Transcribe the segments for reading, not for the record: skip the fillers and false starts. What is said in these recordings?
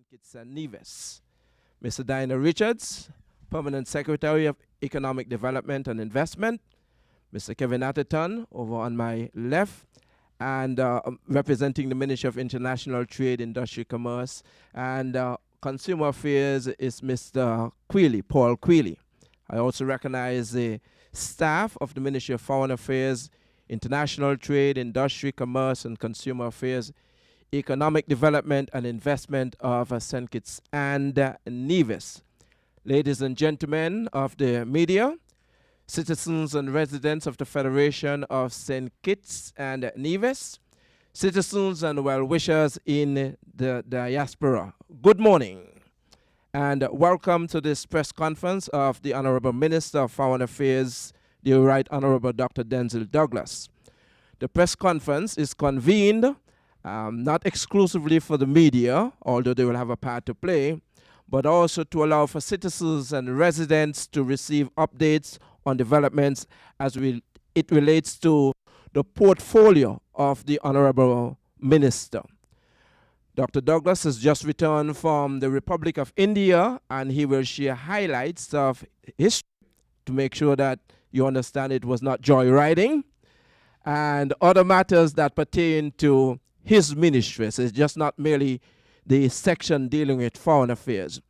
Kitts and Nevis. Mr. Dinah Richards, Permanent Secretary of Economic Development and Investment. Mr. Kevin Atherton, over on my left, and representing the Ministry of International Trade, Industry, Commerce, and Consumer Affairs is Mr. Quealy, Paul Quealy. I also recognize the staff of the Ministry of Foreign Affairs, International Trade, Industry, Commerce, and Consumer Affairs, Economic Development and Investment of St. Kitts and Nevis. Ladies and gentlemen of the media, citizens and residents of the Federation of St. Kitts and Nevis, citizens and well-wishers in the diaspora, good morning and welcome to this press conference of the Honorable Minister of Foreign Affairs, the Right Honorable Dr. Denzil Douglas. The press conference is convened not exclusively for the media, although they will have a part to play, but also to allow for citizens and residents to receive updates on developments as it relates to the portfolio of the Honorable Minister. Dr. Douglas has just returned from the Republic of India, and he will share highlights of history to make sure that you understand it was not joyriding, and other matters that pertain to his ministry. So it's just not merely the section dealing with foreign affairs.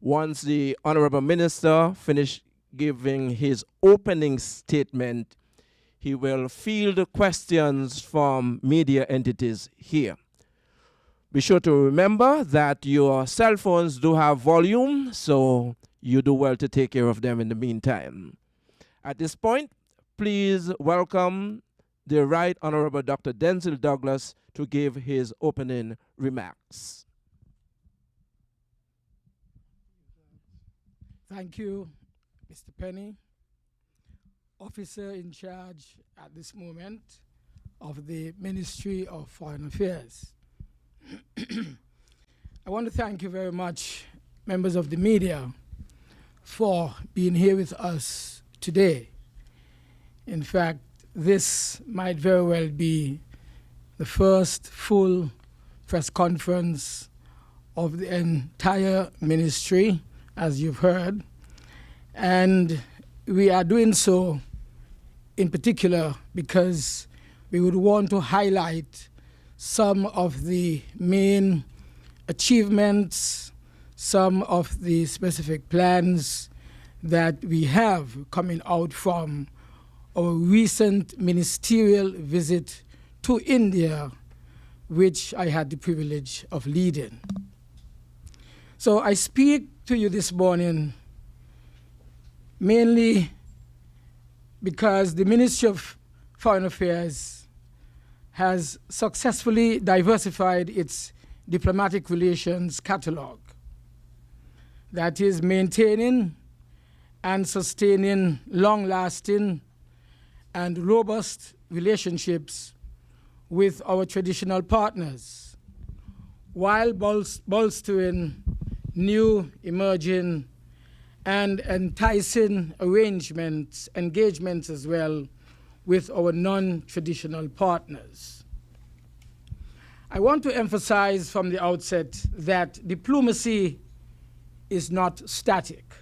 Once the Honorable Minister finished giving his opening statement, he will field questions from media entities here. Be sure to remember that your cell phones do have volume, so you do well to take care of them in the meantime. At this point, please welcome the Right Honorable Dr. Denzil Douglas to give his opening remarks. Thank you, Mr. Penny, officer in charge at this moment of the Ministry of Foreign Affairs. I want to thank you very much, members of the media, for being here with us today. In fact, this might very well be the first full press conference of the entire ministry, as you've heard. And we are doing so in particular because we would want to highlight some of the main achievements, some of the specific plans that we have coming out from our recent ministerial visit to India, which I had the privilege of leading. So I speak to you this morning mainly because the Ministry of Foreign Affairs has successfully diversified its diplomatic relations catalog. That is, maintaining and sustaining long-lasting and robust relationships with our traditional partners, while bolstering new, emerging, and enticing engagements as well with our non-traditional partners. I want to emphasize from the outset that diplomacy is not static.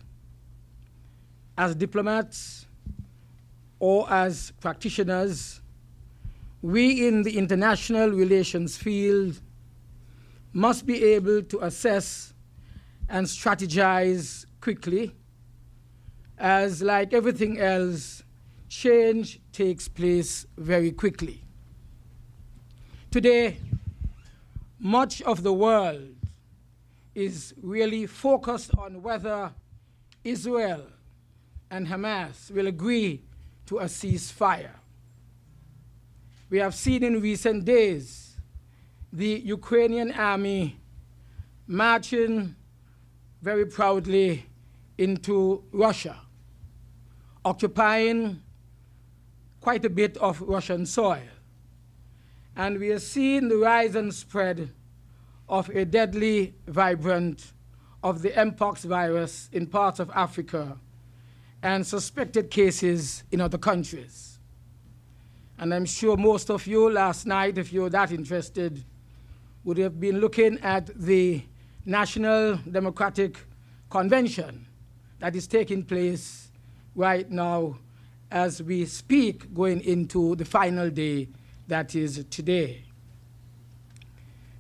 As diplomats or as practitioners, we in the international relations field must be able to assess and strategize quickly, as like everything else, change takes place very quickly. Today, much of the world is really focused on whether Israel and Hamas will agree to a ceasefire. We have seen in recent days the Ukrainian army marching very proudly into Russia, occupying quite a bit of Russian soil. And we are seeing the rise and spread of a deadly variant of the Mpox virus in parts of Africa and suspected cases in other countries. And I'm sure most of you last night, if you're that interested, would have been looking at the National Democratic Convention that is taking place right now as we speak, going into the final day, that is today.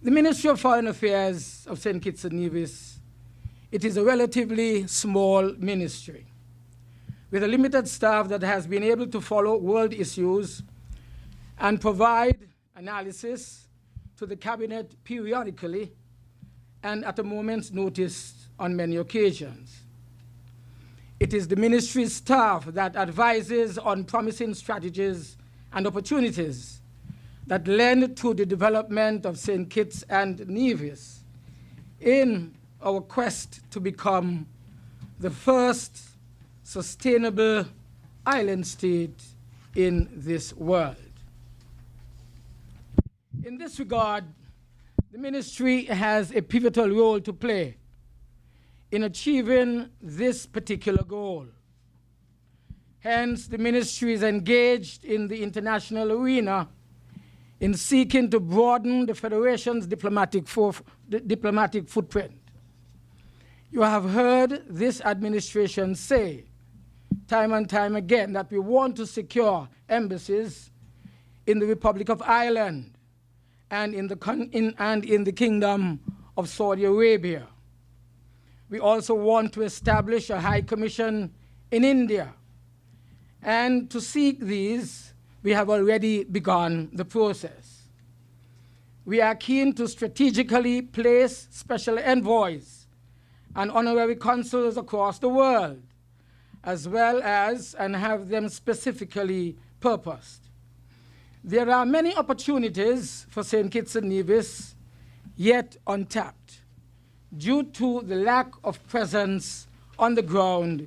The Ministry of Foreign Affairs of St. Kitts and Nevis, it is a relatively small ministry with a limited staff that has been able to follow world issues and provide analysis to the cabinet periodically and at a moment's notice on many occasions. It is the ministry's staff that advises on promising strategies and opportunities that lend to the development of St. Kitts and Nevis in our quest to become the first sustainable island state in this world. In this regard, the ministry has a pivotal role to play in achieving this particular goal. Hence, the ministry is engaged in the international arena in seeking to broaden the Federation's diplomatic footprint. You have heard this administration say time and time again that we want to secure embassies in the Republic of Ireland and in the Kingdom of Saudi Arabia. We also want to establish a High Commission in India. And to seek these, we have already begun the process. We are keen to strategically place special envoys and honorary consuls across the world, as well as and have them specifically purposed. There are many opportunities for St. Kitts and Nevis yet untapped due to the lack of presence on the ground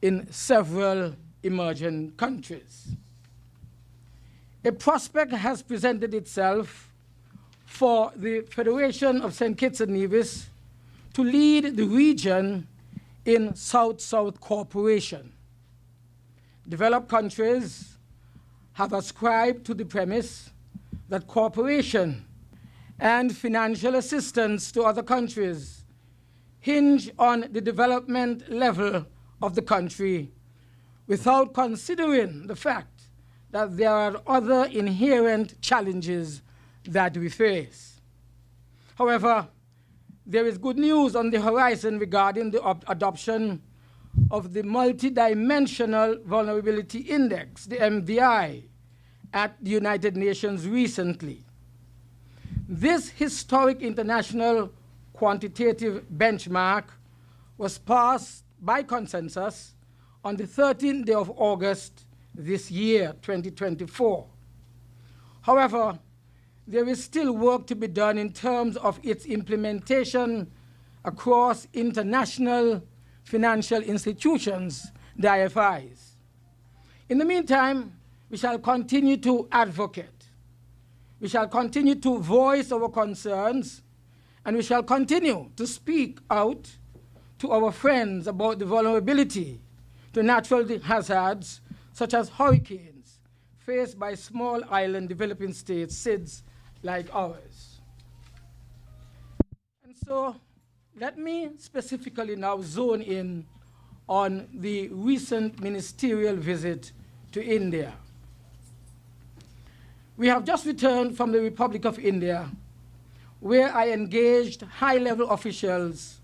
in several emerging countries. A prospect has presented itself for the Federation of St. Kitts and Nevis to lead the region in South-South cooperation. Developed countries have ascribed to the premise that cooperation and financial assistance to other countries hinge on the development level of the country without considering the fact that there are other inherent challenges that we face. However, there is good news on the horizon regarding the adoption of the Multidimensional Vulnerability Index, the MVI, at the United Nations recently. This historic international quantitative benchmark was passed by consensus on the 13th day of August this year, 2024. However, there is still work to be done in terms of its implementation across international financial institutions, the IFIs. In the meantime, we shall continue to advocate. We shall continue to voice our concerns, and we shall continue to speak out to our friends about the vulnerability to natural hazards such as hurricanes faced by small island developing states, SIDS, like ours. And so let me specifically now zone in on the recent ministerial visit to India. We have just returned from the Republic of India, where I engaged high-level officials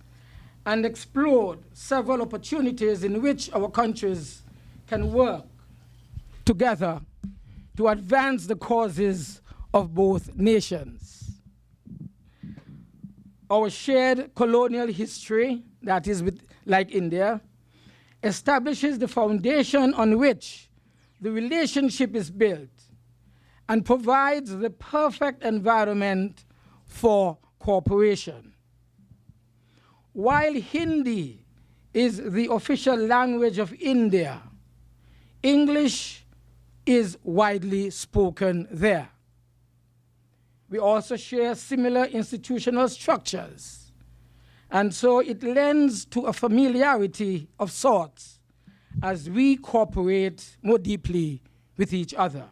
and explored several opportunities in which our countries can work together to advance the causes of both nations. Our shared colonial history, that is like India, establishes the foundation on which the relationship is built and provides the perfect environment for cooperation. While Hindi is the official language of India, English is widely spoken there. We also share similar institutional structures, and so it lends to a familiarity of sorts as we cooperate more deeply with each other.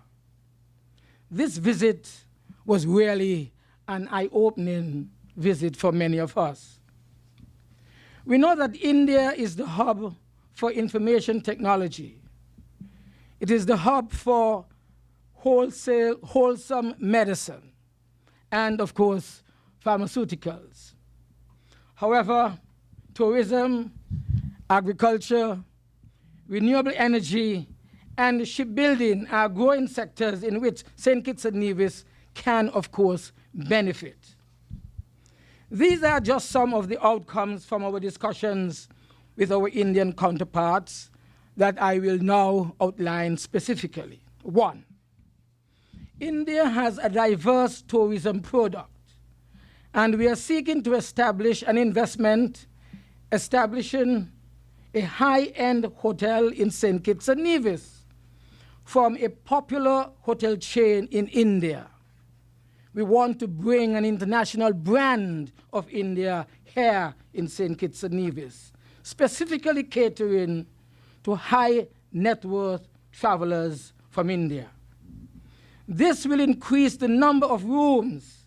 This visit was really an eye-opening visit for many of us. We know that India is the hub for information technology. It is the hub for wholesome medicine and, of course, pharmaceuticals. However, tourism, agriculture, renewable energy, and shipbuilding are growing sectors in which St. Kitts and Nevis can, of course, benefit. These are just some of the outcomes from our discussions with our Indian counterparts that I will now outline specifically. 1, India has a diverse tourism product, and we are seeking to establish an investment establishing a high-end hotel in St. Kitts and Nevis from a popular hotel chain in India. We want to bring an international brand of India here in St. Kitts and Nevis, specifically catering to high net worth travelers from India. This will increase the number of rooms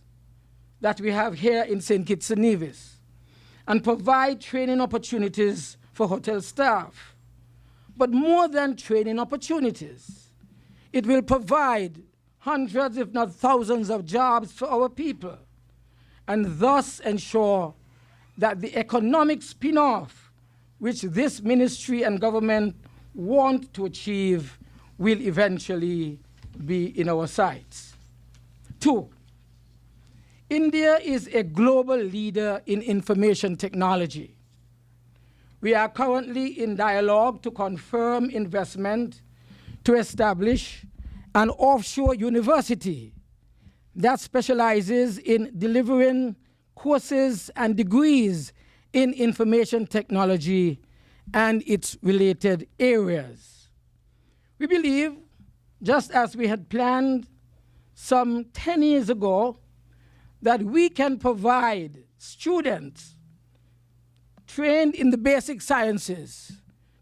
that we have here in St. Kitts and Nevis and provide training opportunities for hotel staff. But more than training opportunities, it will provide hundreds, if not thousands, of jobs for our people, and thus ensure that the economic spin-off which this ministry and government want to achieve will eventually be in our sights. 2, India is a global leader in information technology. We are currently in dialogue to confirm investment to establish an offshore university that specializes in delivering courses and degrees in information technology and its related areas. We believe, just as we had planned some 10 years ago, that we can provide students trained in the basic sciences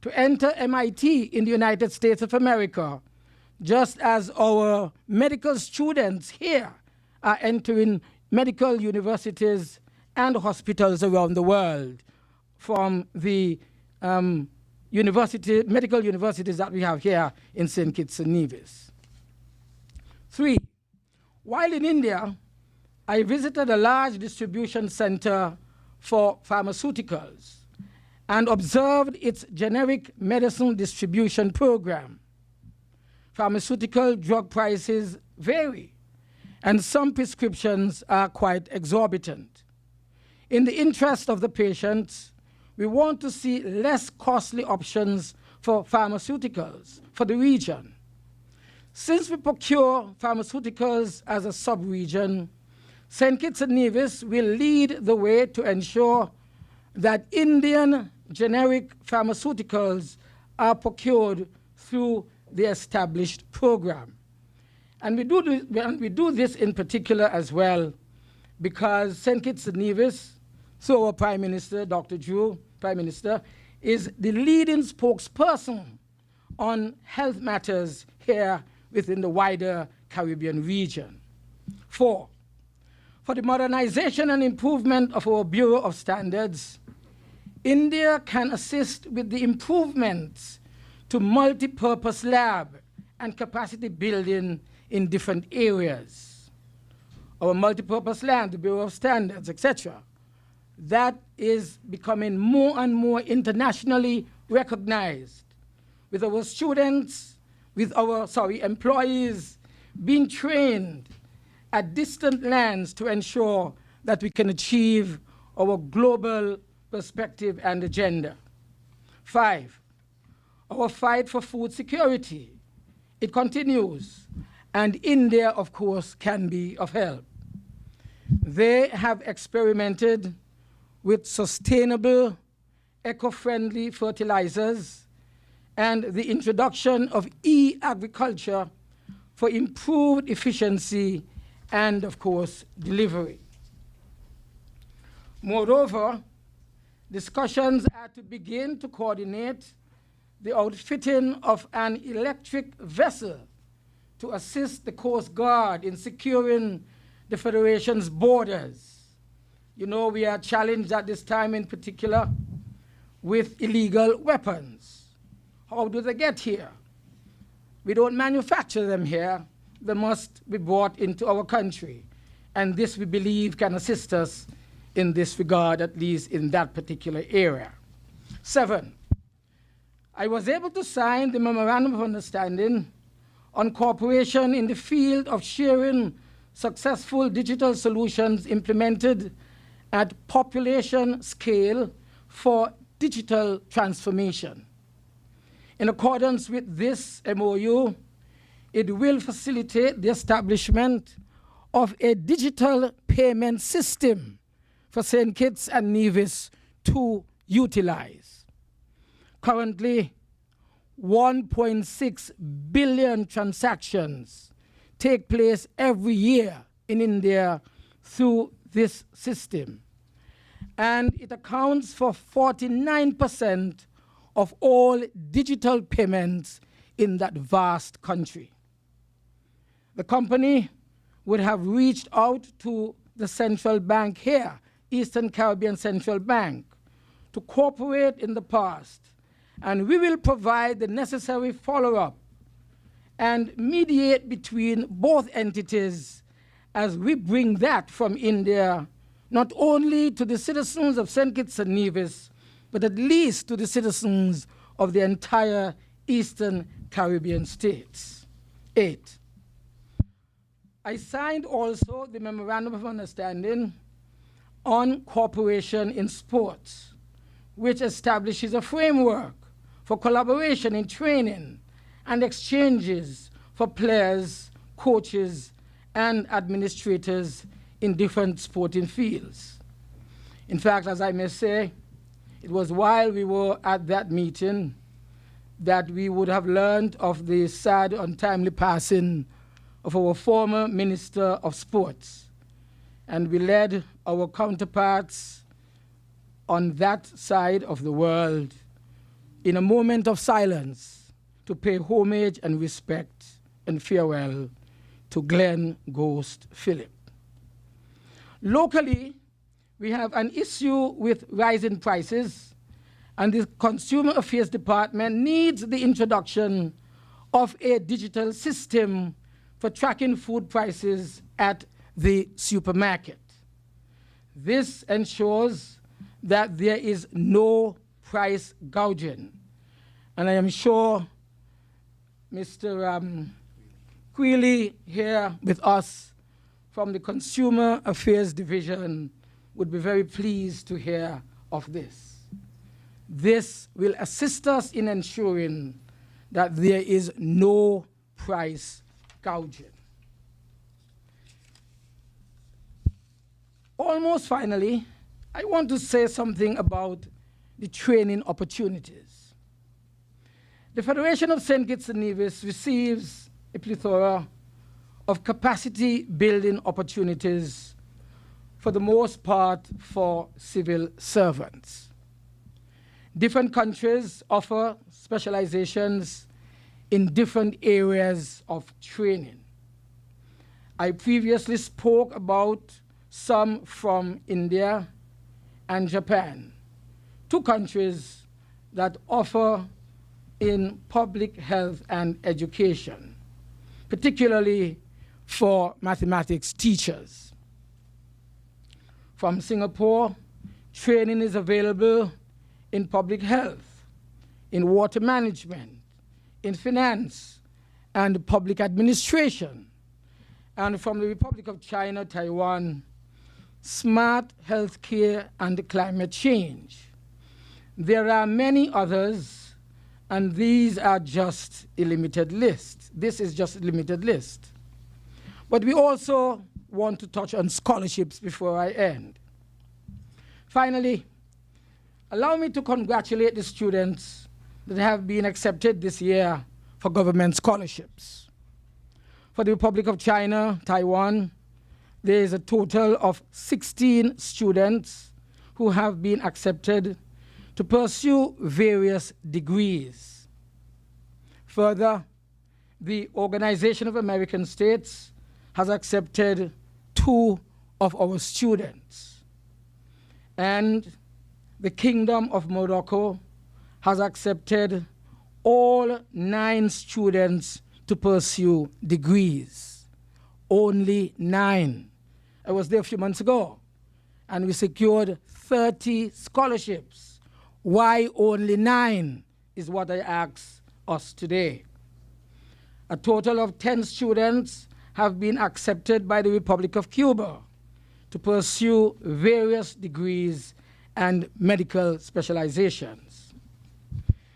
to enter MIT in the United States of America, just as our medical students here are entering medical universities and hospitals around the world from the medical universities that we have here in St. Kitts and Nevis. 3, while in India, I visited a large distribution center for pharmaceuticals and observed its generic medicine distribution program. Pharmaceutical drug prices vary, and some prescriptions are quite exorbitant. In the interest of the patient, we want to see less costly options for pharmaceuticals for the region. Since we procure pharmaceuticals as a sub-region, St. Kitts and Nevis will lead the way to ensure that Indian generic pharmaceuticals are procured through the established program. And we do this in particular as well because St. Kitts and Nevis, so our Prime Minister, Dr. Drew, Prime Minister, is the leading spokesperson on health matters here within the wider Caribbean region. 4, for the modernization and improvement of our Bureau of Standards, India can assist with the improvements to multi-purpose lab and capacity building in different areas. Our multi-purpose lab, the Bureau of Standards, etc., that is becoming more and more internationally recognized, with our students, with our, employees being trained at distant lands to ensure that we can achieve our global perspective and agenda. 5, our fight for food security. It continues, and India, of course, can be of help. They have experimented with sustainable, eco-friendly fertilizers and the introduction of e-agriculture for improved efficiency and, of course, delivery. Moreover, discussions are to begin to coordinate the outfitting of an electric vessel to assist the Coast Guard in securing the Federation's borders. You know, we are challenged at this time in particular with illegal weapons. How do they get here? We don't manufacture them here. They must be brought into our country. And this, we believe, can assist us in this regard, at least in that particular area. 7, I was able to sign the Memorandum of Understanding on cooperation in the field of sharing successful digital solutions implemented at population scale for digital transformation. In accordance with this MOU, it will facilitate the establishment of a digital payment system for St. Kitts and Nevis to utilize. Currently, 1.6 billion transactions take place every year in India through this system. And it accounts for 49% of all digital payments in that vast country. The company would have reached out to the central bank here, Eastern Caribbean Central Bank, to cooperate in the past. And we will provide the necessary follow-up and mediate between both entities as we bring that from India, not only to the citizens of St. Kitts and Nevis, but at least to the citizens of the entire Eastern Caribbean states. 8, I signed also the Memorandum of Understanding on cooperation in sports, which establishes a framework for collaboration in training and exchanges for players, coaches, and administrators in different sporting fields. In fact, as I may say, it was while we were at that meeting that we would have learned of the sad, untimely passing of our former Minister of Sports. And we led our counterparts on that side of the world in a moment of silence to pay homage and respect and farewell to Glenn Ghost Phillip. Locally, we have an issue with rising prices, and the Consumer Affairs Department needs the introduction of a digital system for tracking food prices at the supermarket. This ensures that there is no price gouging. And I am sure Mr. Quealy here with us from the Consumer Affairs Division would be very pleased to hear of this. This will assist us in ensuring that there is no price gouging. Almost finally, I want to say something about the training opportunities. The Federation of St. Kitts and Nevis receives a plethora of capacity building opportunities, for the most part for civil servants. Different countries offer specializations in different areas of training. I previously spoke about some from India and Japan, two countries that offer in public health and education, particularly for mathematics teachers. From Singapore, training is available in public health, in water management, in finance, and public administration. And from the Republic of China, Taiwan, smart healthcare and climate change. There are many others, and these are just a limited list. This is just a limited list. But we also want to touch on scholarships before I end. Finally, allow me to congratulate the students that have been accepted this year for government scholarships. For the Republic of China, Taiwan, there is a total of 16 students who have been accepted to pursue various degrees. Further, the Organization of American States has accepted 2 of our students. And the Kingdom of Morocco has accepted all 9 students to pursue degrees. Only 9. I was there a few months ago, and we secured 30 scholarships. Why only 9 is what I ask us today. A total of 10 students have been accepted by the Republic of Cuba to pursue various degrees and medical specializations.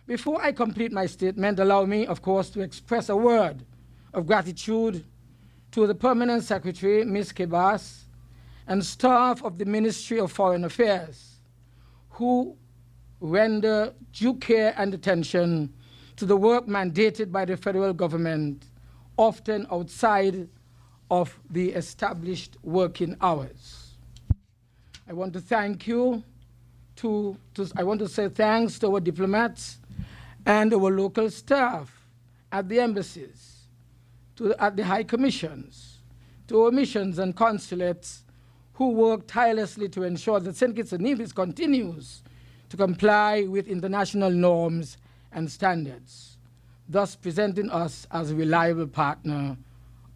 Before I complete my statement, allow me, of course, to express a word of gratitude to the Permanent Secretary, Ms. Kebas, and staff of the Ministry of Foreign Affairs, who render due care and attention to the work mandated by the federal government, often outside of the established working hours. I want to thank you. I want to say thanks to our diplomats and our local staff at the embassies, at the high commissions, to our missions and consulates who work tirelessly to ensure that St. Kitts and Nevis continues to comply with international norms and standards, thus presenting us as a reliable partner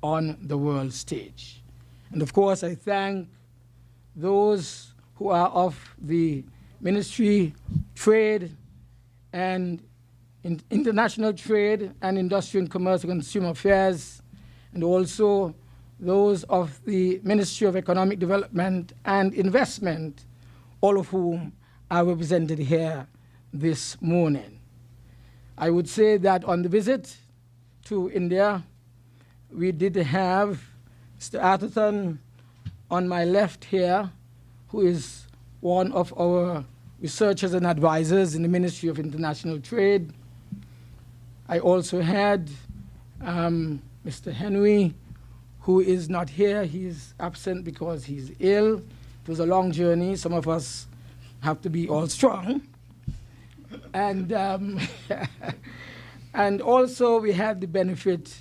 on the world stage. And of course, I thank those who are of the Ministry, Trade, and International Trade and Industry and Commerce and Consumer Affairs, and also those of the Ministry of Economic Development and Investment, all of whom are represented here this morning. I would say that on the visit to India, we did have Mr. Atherton on my left here, who is one of our researchers and advisors in the Ministry of International Trade. I also had Mr. Henry, who is not here. He's absent because he's ill. It was a long journey. Some of us have to be all strong. And, and also we had the benefit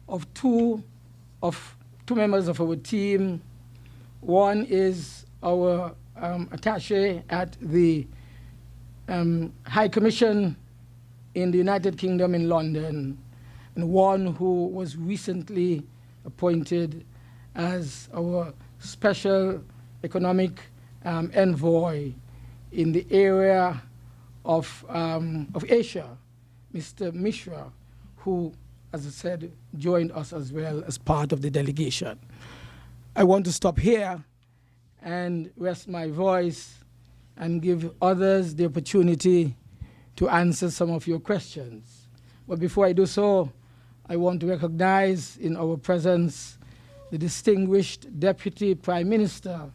of two members of our team. One is our attaché at the High Commission in the United Kingdom in London, and one who was recently appointed as our special economic envoy in the area of Asia, Mr. Mishra, who, as I said, joined us as well as part of the delegation. I want to stop here and rest my voice and give others the opportunity to answer some of your questions. But before I do so, I want to recognize in our presence the distinguished Deputy Prime Minister,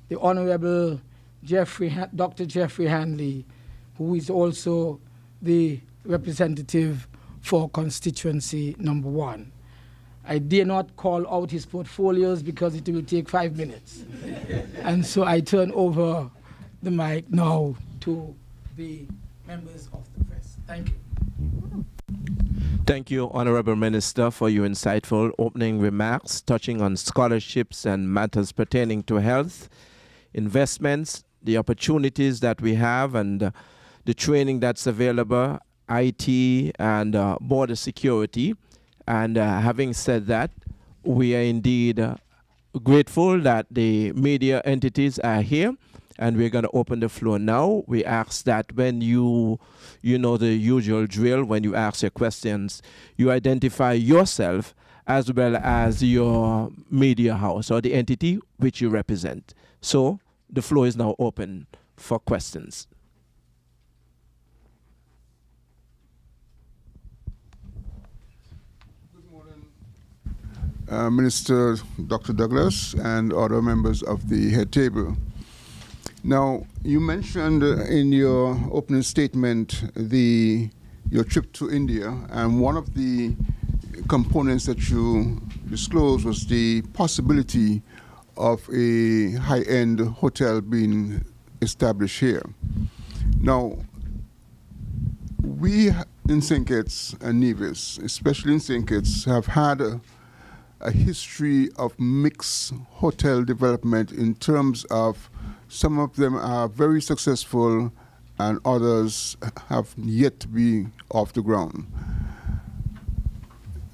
the Honorable Dr. Jeffrey Hanley, who is also the representative for constituency number 1. I dare not call out his portfolios because it will take 5 minutes. And so I turn over the mic now to the members of the press. Thank you. Thank you, Honorable Minister, for your insightful opening remarks touching on scholarships and matters pertaining to health, investments, the opportunities that we have, and the training that's available, IT, and border security. And having said that, we are indeed grateful that the media entities are here, and we're going to open the floor now. We ask that when you know the usual drill, when you ask your questions, you identify yourself as well as your media house or the entity which you represent. So the floor is now open for questions. Minister Dr. Douglas and other members of the head table. Now, you mentioned in your opening statement your trip to India, and one of the components that you disclosed was the possibility of a high-end hotel being established here. Now, we in St. Kitts and Nevis, especially in St. Kitts, have had a history of mixed hotel development in terms of some of them are very successful and others have yet to be off the ground.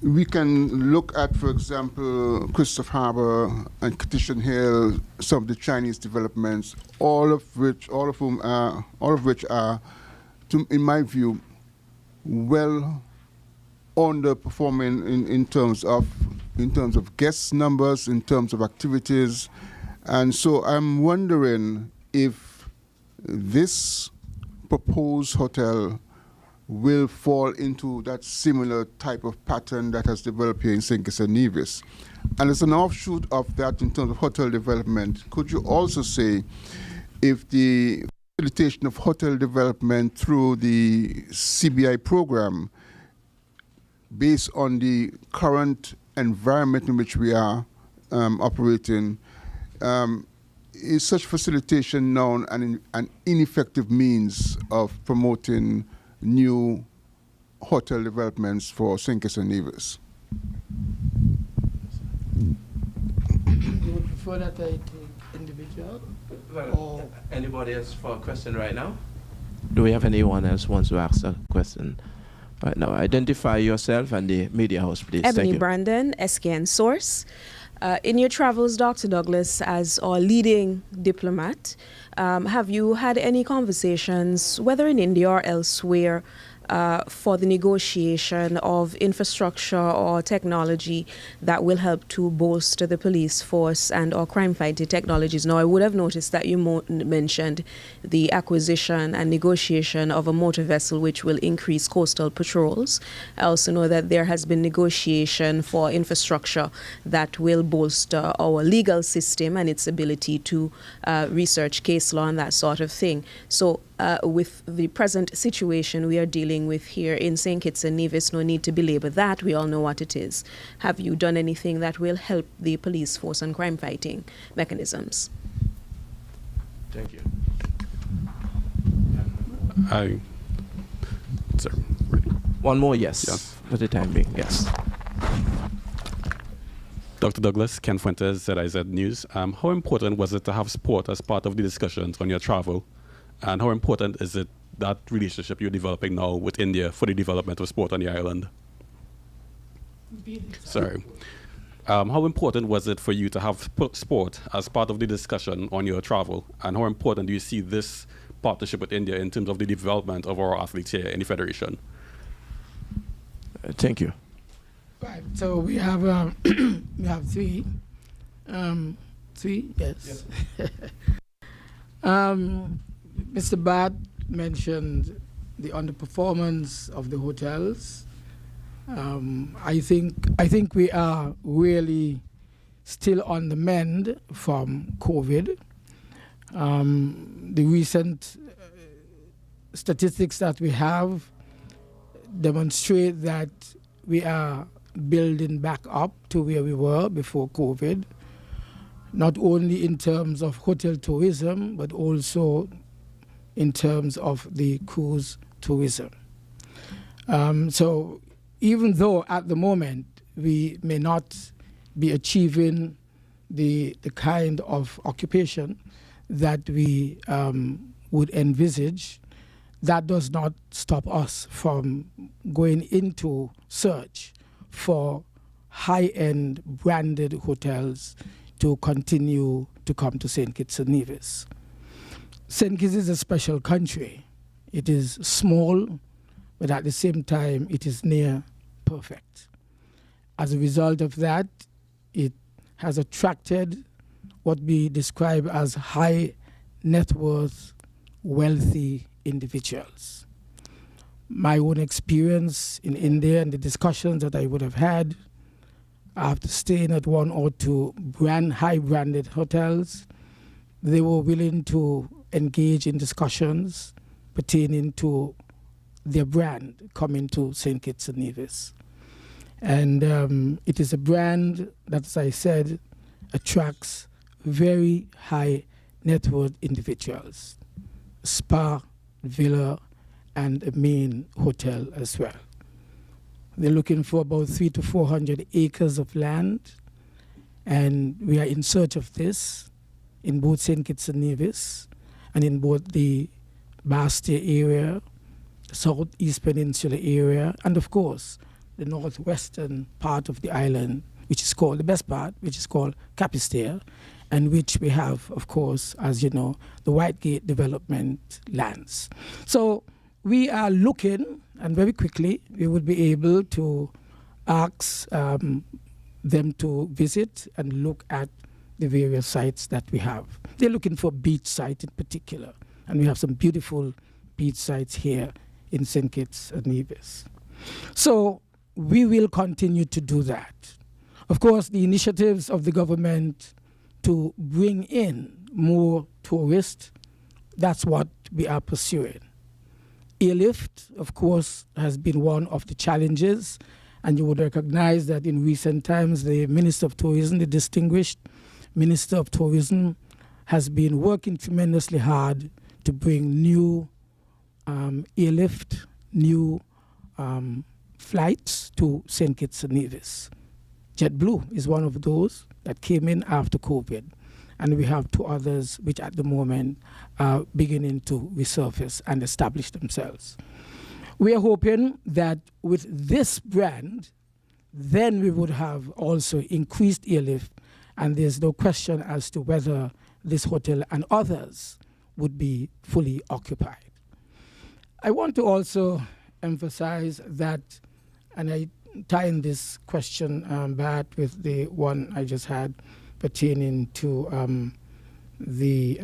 We can look at, for example, Christopher Harbour and Petition Hill, some of the Chinese developments, all of which are, in my view, well underperforming in terms of guest numbers, in terms of activities. And so I'm wondering if this proposed hotel will fall into that similar type of pattern that has developed here in St. Kitts and Nevis. And as an offshoot of that in terms of hotel development, could you also say if the facilitation of hotel development through the CBI program, based on the current environment in which we are operating, is such facilitation now an ineffective means of promoting new hotel developments for St. Kitts and Nevis? You would prefer that I take individual? Well, anybody else for a question right now? Do we have anyone else who wants to ask a question right now? Identify yourself and the media house, please. Ebony Thank you. Brandon, SKN Source. In your travels, Dr. Douglas, as our leading diplomat, have you had any conversations, whether in India or elsewhere, for the negotiation of infrastructure or technology that will help to bolster the police force and or crime-fighting technologies? Now, I would have noticed that you mentioned the acquisition and negotiation of a motor vessel which will increase coastal patrols. I also know that there has been negotiation for infrastructure that will bolster our legal system and its ability to research case law and that sort of thing. So with the present situation we are dealing with here in St. Kitts and Nevis, no need to belabor that. We all know what it is. Have you done anything that will help the police force and crime-fighting mechanisms? Thank you. Sir, ready? One more, yes. Yes. For the time being, yes. Dr. Douglas, Ken Fuentes, ZIZ News. How important was it to have sport as part of the discussions on your travel? And how important is it, that relationship you're developing now with India for the development of sport on the island? Sorry. How important was it for you to have sport as part of the discussion on your travel? And how important do you see this partnership with India in terms of the development of our athletes here in the Federation? Thank you. Right. So we have we have three Three, yes. Mr. Bat mentioned the underperformance of the hotels. I think we are really still on the mend from COVID. The recent statistics that we have demonstrate that we are building back up to where we were before COVID, not only in terms of hotel tourism, but also in terms of the cruise tourism. So even though at the moment we may not be achieving the kind of occupation that we would envisage, that does not stop us from going into search for high-end branded hotels to continue to come to St. Kitts and Nevis. St. Kitts is a special country. It is small, but at the same time, it is near perfect. As a result of that, it has attracted what we describe as high net worth, wealthy individuals. My own experience in India and the discussions that I would have had after staying at one or two high branded hotels, they were willing to engage in discussions pertaining to their brand coming to St. Kitts and Nevis. And it is a brand that, as I said, attracts very high net worth individuals, spa, villa, and a main hotel as well. They're looking for about 300 to 400 acres of land, and we are in search of this in both St. Kitts and Nevis and in both the Bastia area, the Southeast Peninsula area, and of course, the northwestern part of the island, which is called, the best part, which is called Capistair, and which we have, of course, as you know, the Whitegate development lands. So we are looking, and very quickly, we would be able to ask them to visit and look at the various sites that we have. They're looking for beach sites in particular, and we have some beautiful beach sites here in St. Kitts and Nevis. So we will continue to do that. Of course, the initiatives of the government to bring in more tourists, that's what we are pursuing. Airlift, of course, has been one of the challenges, and you would recognize that in recent times, the Minister of Tourism, the distinguished Minister of Tourism, has been working tremendously hard to bring new airlift, new flights to St. Kitts and Nevis. JetBlue is one of those that came in after COVID, and we have two others which at the moment are beginning to resurface and establish themselves. We are hoping that with this brand, then we would have also increased airlift, and there's no question as to whether this hotel and others would be fully occupied. I want to also emphasize that, and I tie in this question back with the one I just had pertaining to the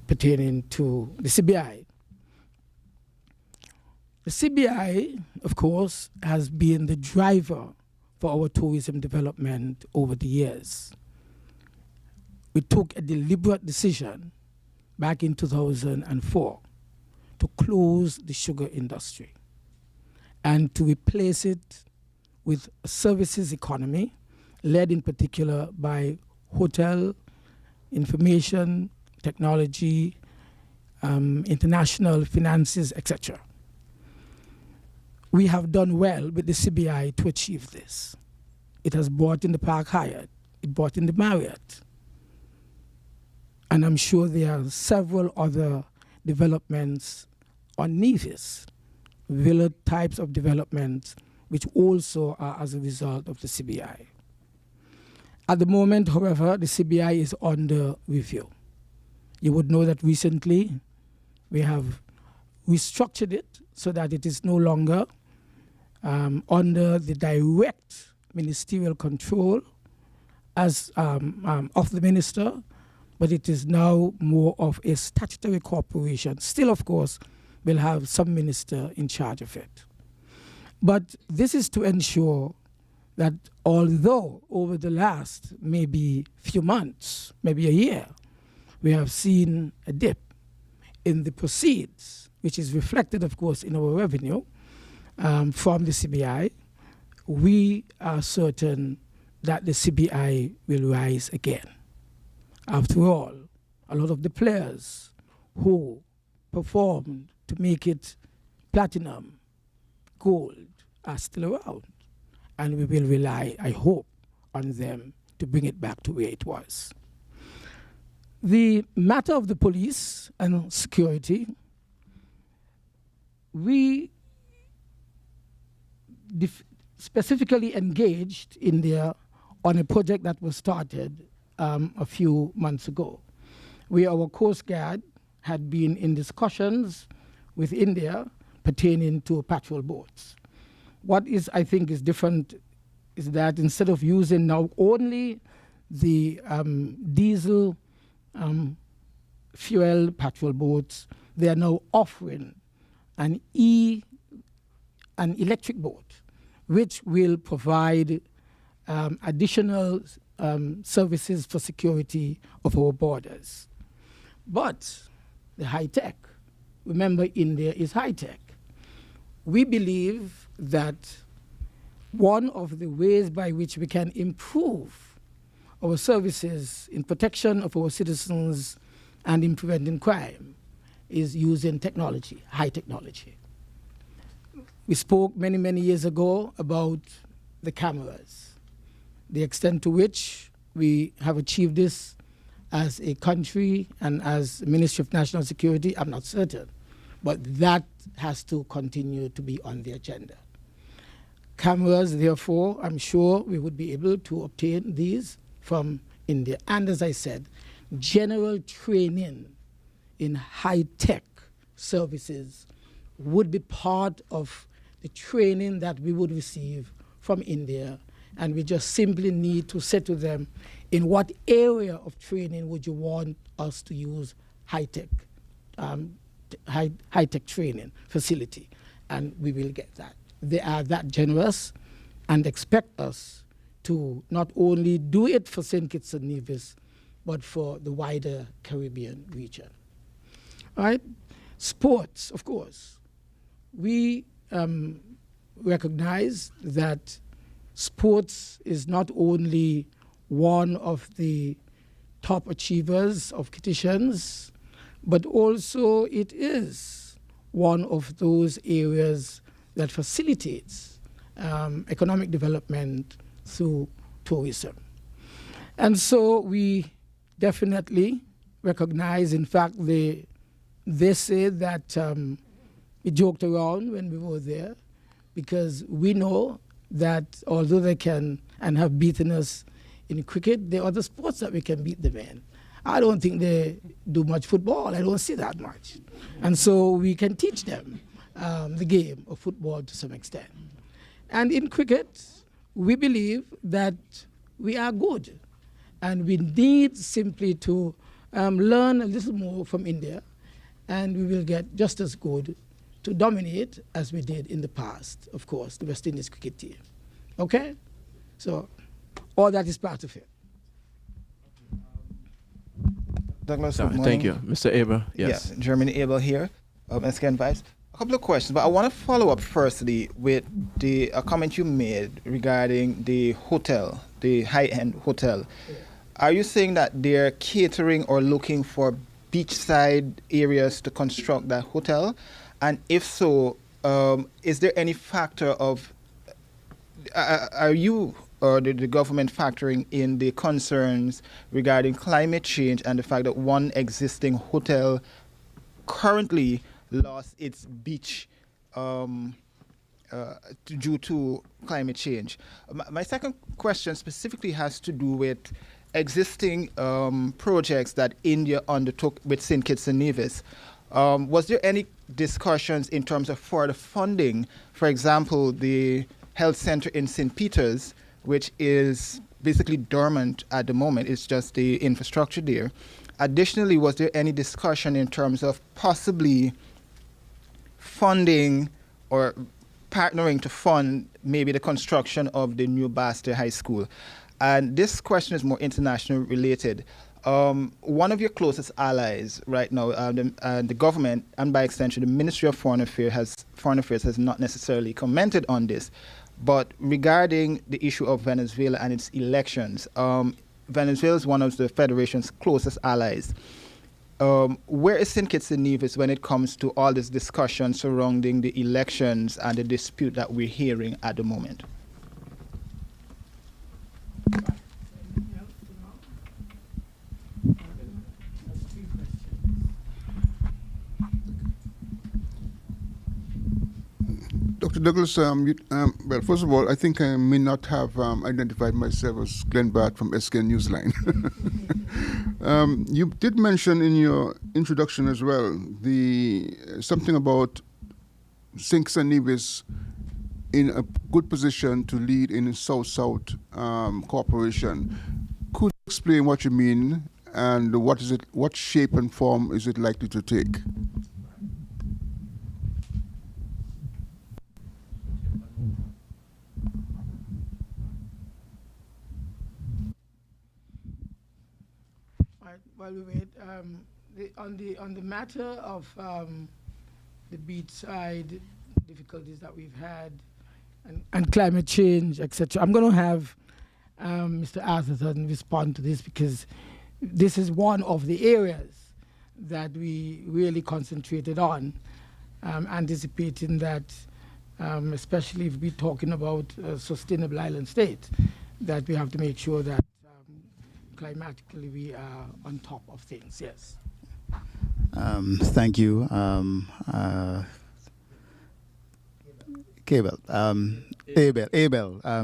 CBI. The CBI, of course, has been the driver for our tourism development over the years. We took a deliberate decision back in 2004 to close the sugar industry and to replace it with a services economy led in particular by hotel, information, technology, international finances, etc. We have done well with the CBI to achieve this. It has brought in the Park Hyatt, it brought in the Marriott, and I'm sure there are several other developments on Nevis, villa types of developments, which also are as a result of the CBI. At the moment, however, the CBI is under review. You would know that recently we have restructured it so that it is no longer under the direct ministerial control as of the minister, but it is now more of a statutory corporation. Still, of course, we'll have some minister in charge of it. But this is to ensure that although over the last maybe few months, maybe a year, we have seen a dip in the proceeds, which is reflected, of course, in our revenue from the CBI, we are certain that the CBI will rise again. After all, a lot of the players who performed to make it platinum, gold, are still around. And we will rely, I hope, on them to bring it back to where it was. The matter of the police and security, we specifically engaged India on a project that was started a few months ago, where our Coast Guard had been in discussions with India pertaining to patrol boats. What is, I think, is different is that instead of using now only the diesel fuel patrol boats, they are now offering an electric boat, which will provide additional services for security of our borders. But the high tech, remember India is high tech. We believe that one of the ways by which we can improve our services in protection of our citizens and in preventing crime is using technology, high technology. We spoke many, many years ago about the cameras, the extent to which we have achieved this as a country and as Ministry of National Security, I'm not certain, but that has to continue to be on the agenda. Cameras, therefore, I'm sure we would be able to obtain these from India. And as I said, general training in high-tech services would be part of the training that we would receive from India. And we just simply need to say to them, in what area of training would you want us to use high-tech training facility? And we will get that. They are that generous and expect us to not only do it for St. Kitts and Nevis, but for the wider Caribbean region. All right? Sports, of course. We recognize that sports is not only one of the top achievers of Kittitians, but also it is one of those areas that facilitates economic development through tourism. And so we definitely recognize, in fact, they say that we joked around when we were there, because we know that although they can and have beaten us in cricket, there are other sports that we can beat them in. I don't think they do much football. I don't see that much. And so we can teach them the game of football to some extent. And in cricket, we believe that we are good. And we need simply to learn a little more from India, and we will get just as good to dominate as we did in the past, of course, the West Indies cricket team. Okay? So all that is part of it. Douglas, Thank you. Mr. Abel, yes. Yeah, Germany Abel here, SKN Vibes. A couple of questions, but I want to follow up firstly with the comment you made regarding the hotel, the high-end hotel. Yeah. Are you saying that they're catering or looking for beachside areas to construct that hotel? And if so, is there any factor of, are you or the government factoring in the concerns regarding climate change and the fact that one existing hotel currently lost its beach due to climate change? My second question specifically has to do with existing projects that India undertook with St. Kitts and Nevis. Was there any discussions in terms of further funding? For example, the health center in St. Peter's, which is basically dormant at the moment. It's just the infrastructure there. Additionally, was there any discussion in terms of possibly funding or partnering to fund maybe the construction of the new Basta High School? And this question is more international related. One of your closest allies right now, the government, and by extension, the Ministry of Foreign Affairs has not necessarily commented on this. But regarding the issue of Venezuela and its elections, Venezuela is one of the Federation's closest allies. Where is St. Kitts and Nevis when it comes to all this discussion surrounding the elections and the dispute that we're hearing at the moment? Dr. Douglas, well, first of all, I think I may not have identified myself as Glenn Barth from SKN Newsline. You did mention in your introduction as well something about St. Kitts and Nevis in a good position to lead in South-South cooperation. Could you explain what you mean and what shape and form is it likely to take? While we wait, on the matter of the beachside difficulties that we've had and climate change, etc., I'm going to have Mr. Atherton respond to this, because this is one of the areas that we really concentrated on, anticipating that, especially if we're talking about a sustainable island state, that we have to make sure that climatically we are on top of things. Yes. Thank you. Abel.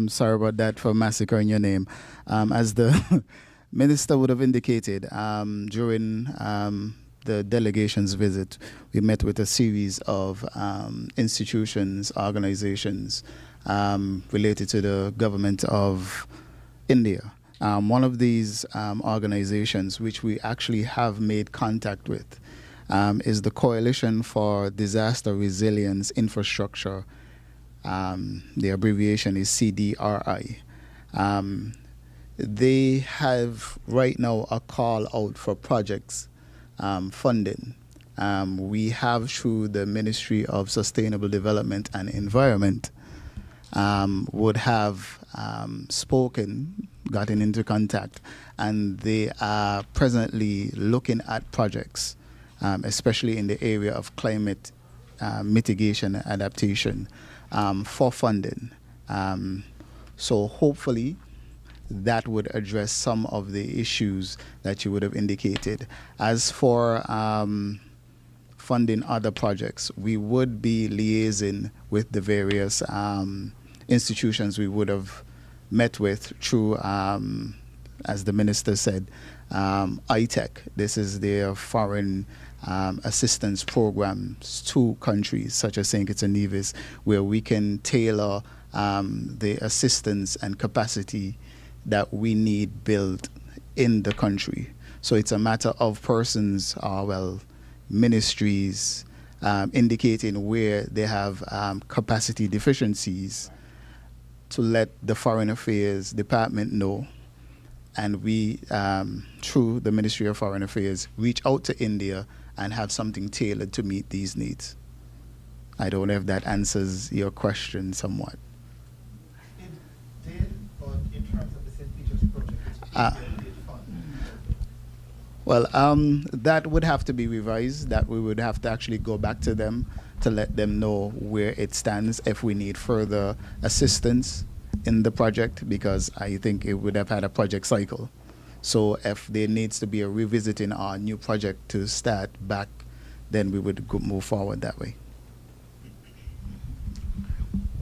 Sorry about that for massacring your name. As the minister would have indicated, during the delegation's visit, we met with a series of institutions, organizations related to the government of India. One of these organizations, which we actually have made contact with, is the Coalition for Disaster Resilience Infrastructure. The abbreviation is CDRI. They have right now a call out for projects funding. We have, through the Ministry of Sustainable Development and Environment, would have gotten into contact, and they are presently looking at projects, especially in the area of climate mitigation and adaptation, for funding. So hopefully that would address some of the issues that you would have indicated. As for funding other projects, we would be liaising with the various institutions we would have met with through, as the minister said, ITEC. This is their foreign assistance programs to countries such as St. Kitts and Nevis, where we can tailor the assistance and capacity that we need built in the country. So it's a matter of persons, ministries, indicating where they have capacity deficiencies, to let the Foreign Affairs Department know, and we, through the Ministry of Foreign Affairs, reach out to India and have something tailored to meet these needs. I don't know if that answers your question somewhat. It did, but in terms of the St. Peter's project, that would have to be revised. That we would have to actually go back to them to let them know where it stands, if we need further assistance in the project, because I think it would have had a project cycle. So if there needs to be a revisiting our new project to start back, then we would move forward that way.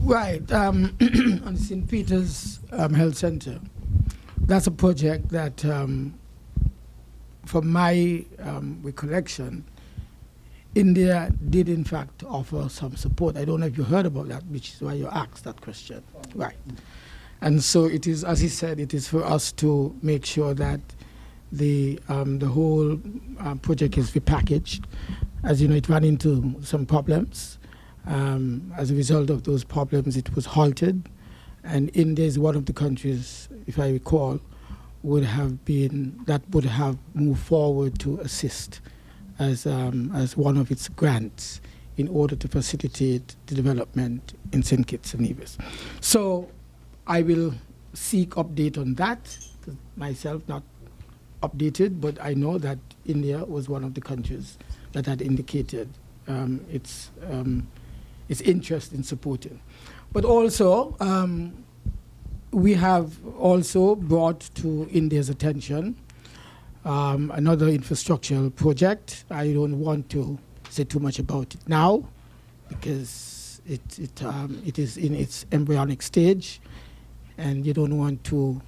Right. On St. Peter's Health Center, that's a project that, from my recollection, India did in fact offer some support. I don't know if you heard about that, which is why you asked that question. Right. And so it is, as he said, it is for us to make sure that the whole project is repackaged. As you know, it ran into some problems. As a result of those problems, it was halted. And India is one of the countries, if I recall, would have moved forward to assist as one of its grants in order to facilitate the development in St. Kitts and Nevis. So I will seek update on that, myself not updated, but I know that India was one of the countries that had indicated its interest in supporting. But also, we have also brought to India's attention another infrastructural project. I don't want to say too much about it now because it is in its embryonic stage, and you don't want to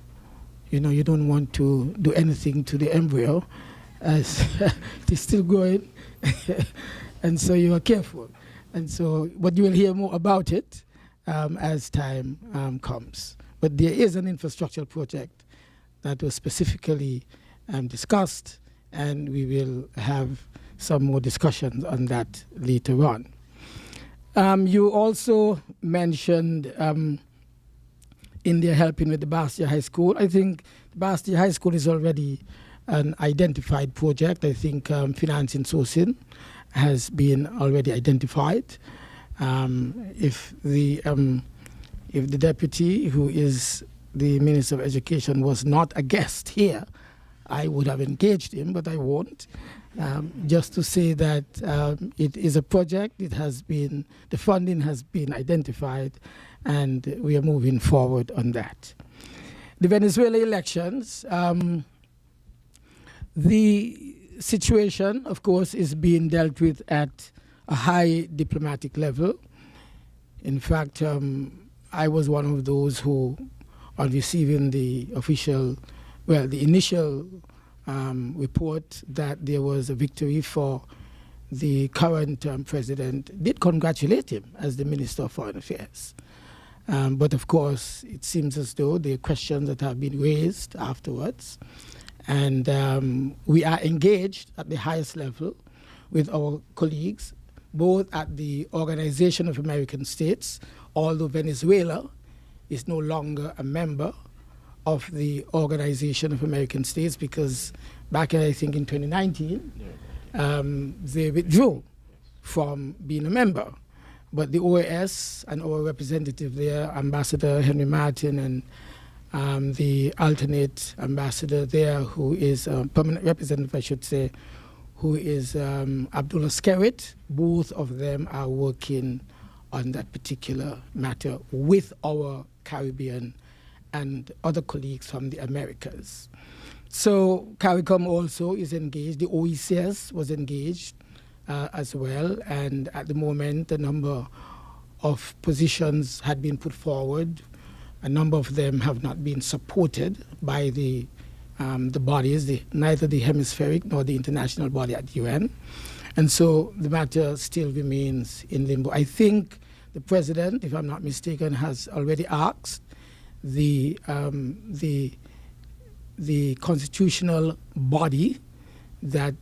do anything to the embryo as it is still growing, and so you are careful. And so, but you will hear more about it as time comes. But there is an infrastructural project that was specifically discussed, and we will have some more discussions on that later on. You also mentioned India helping with the Bastia High School. I think Bastia High School is already an identified project. I think financing sourcing has been already identified. If the deputy, who is the Minister of Education, was not a guest here, I would have engaged him, but I won't. Just to say that it is a project, the funding has been identified, and we are moving forward on that. The Venezuela elections, the situation, of course, is being dealt with at a high diplomatic level. In fact, I was one of those who, on receiving the initial report that there was a victory for the current president, did congratulate him as the Minister of Foreign Affairs. But of course, it seems as though there are questions that have been raised afterwards. And we are engaged at the highest level with our colleagues, both at the Organization of American States, although Venezuela is no longer a member of the Organization of American States, because back, I think, in 2019, they withdrew from being a member. But the OAS and our representative there, Ambassador Henry Martin, and the alternate ambassador there, who is permanent representative, I should say, who is Abdullah Skerrit, both of them are working on that particular matter with our Caribbean and other colleagues from the Americas. So CARICOM also is engaged. The OECS was engaged as well, and at the moment a number of positions had been put forward. A number of them have not been supported by the bodies, neither the hemispheric nor the international body at UN. And so the matter still remains in limbo. I think the president, if I'm not mistaken, has already asked the constitutional body, that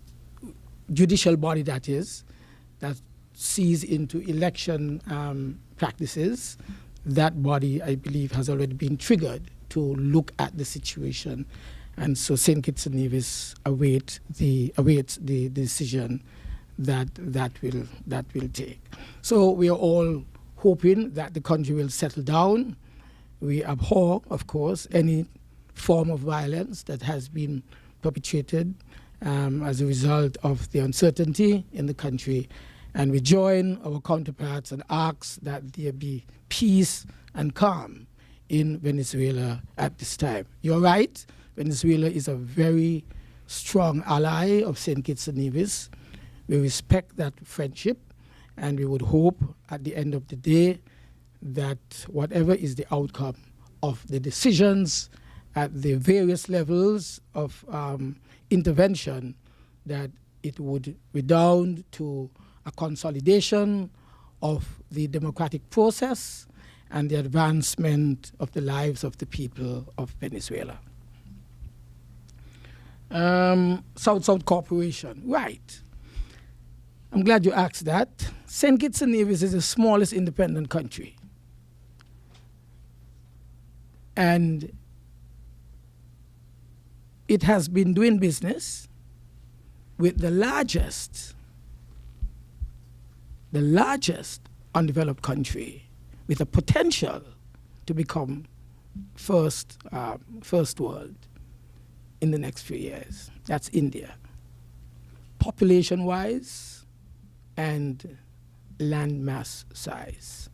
judicial body that is, that sees into election practices. That body, I believe, has already been triggered to look at the situation. And so St. Kitts and Nevis awaits the decision that will take. So we are all hoping that the country will settle down. We abhor, of course, any form of violence that has been perpetrated as a result of the uncertainty in the country. And we join our counterparts and ask that there be peace and calm in Venezuela at this time. You're right, Venezuela is a very strong ally of St. Kitts and Nevis. We respect that friendship, and we would hope at the end of the day that whatever is the outcome of the decisions at the various levels of intervention, that it would redound to a consolidation of the democratic process and the advancement of the lives of the people of Venezuela. South-South cooperation, right. I'm glad you asked that. St. Kitts and Nevis is the smallest independent country. And it has been doing business with the largest undeveloped country with a potential to become first world in the next few years. That's India. Population-wise and land mass size.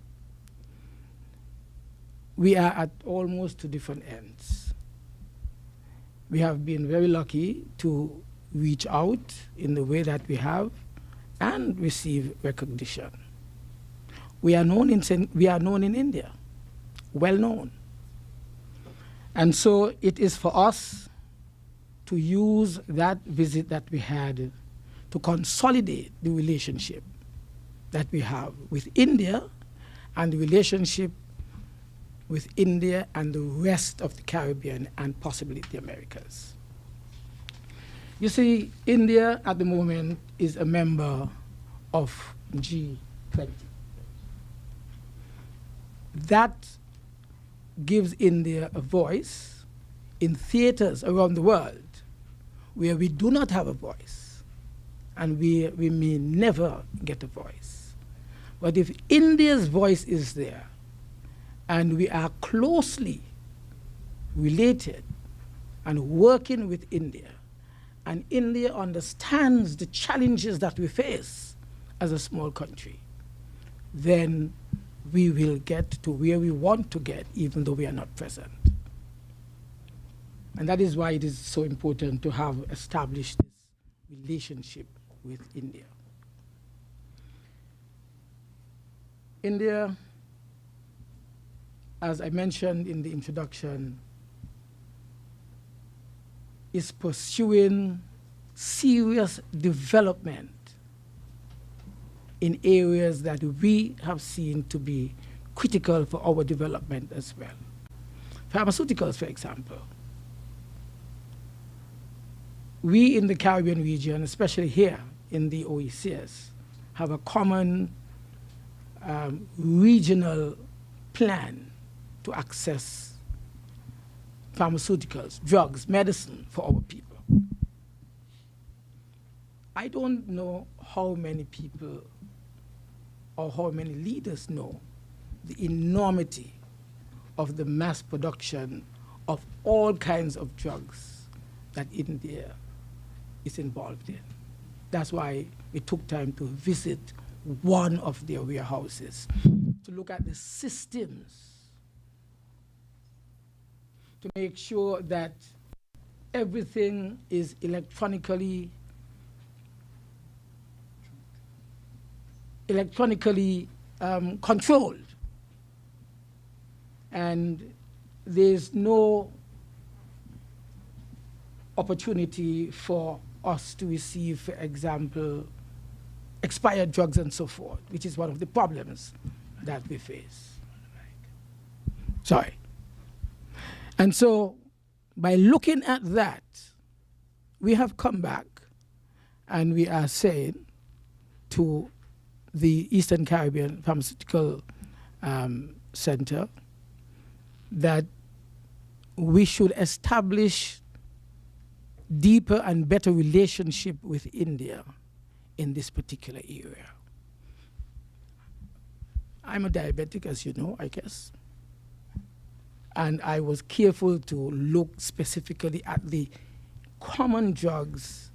We are at almost two different ends. We have been very lucky to reach out in the way that we have and receive recognition. We are known in India, well known. And so it is for us to use that visit that we had to consolidate the relationship that we have with India and the relationship with India and the rest of the Caribbean and possibly the Americas. You see, India at the moment is a member of G20. That gives India a voice in theaters around the world where we do not have a voice and we may never get a voice. But if India's voice is there and we are closely related and working with India, and India understands the challenges that we face as a small country, then we will get to where we want to get, even though we are not present. And that is why it is so important to have established this relationship with India. India, as I mentioned in the introduction, is pursuing serious development in areas that we have seen to be critical for our development as well. Pharmaceuticals, for example. We in the Caribbean region, especially here in the OECS, have a common regional plan to access pharmaceuticals, drugs, medicine for our people. I don't know how many people or how many leaders know the enormity of the mass production of all kinds of drugs that India is involved in. That's why we took time to visit one of their warehouses to look at the systems to make sure that everything is electronically controlled. And there's no opportunity for us to receive, for example, expired drugs and so forth, which is one of the problems that we face. Sorry. And so by looking at that, we have come back and we are saying to the Eastern Caribbean Pharmaceutical Center that we should establish deeper and better relationship with India in this particular area. I'm a diabetic, as you know, I guess. And I was careful to look specifically at the common drugs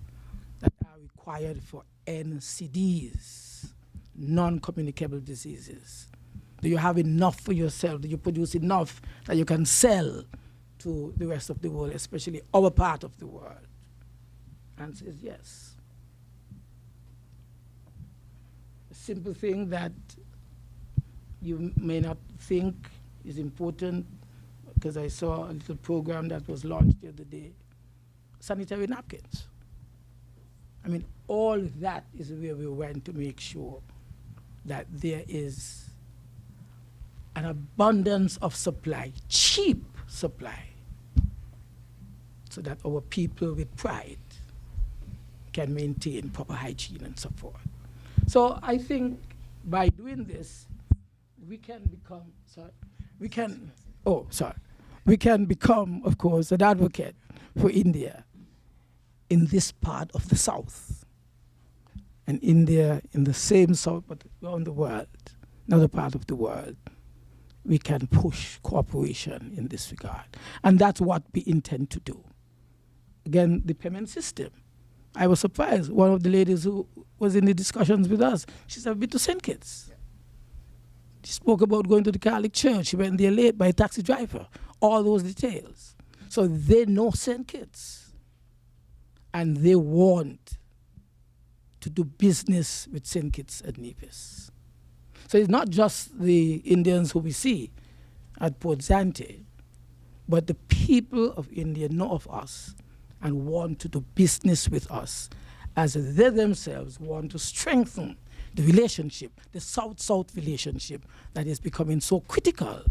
that are required for NCDs, non-communicable diseases. Do you have enough for yourself? Do you produce enough that you can sell to the rest of the world, especially our part of the world? Answer is yes. A simple thing that you may not think is important, because I saw a little program that was launched the other day, sanitary napkins. I mean, all that is where we went to make sure that there is an abundance of supply, cheap supply, so that our people with pride can maintain proper hygiene and so forth. So I think by doing this, we can become, we can become, of course, an advocate for India in this part of the South. And India in the same South, but around the world, another part of the world, we can push cooperation in this regard. And that's what we intend to do. Again, the payment system. I was surprised. One of the ladies who was in the discussions with us, she said, I've been to St. Kitts. She spoke about going to the Catholic Church. She went there late by a taxi driver. All those details. So they know St. Kitts. And they want to do business with St. Kitts and Nevis. So it's not just the Indians who we see at Port Zante, but the people of India know of us and want to do business with us, as they themselves want to strengthen the relationship, the South-South relationship that is becoming so critical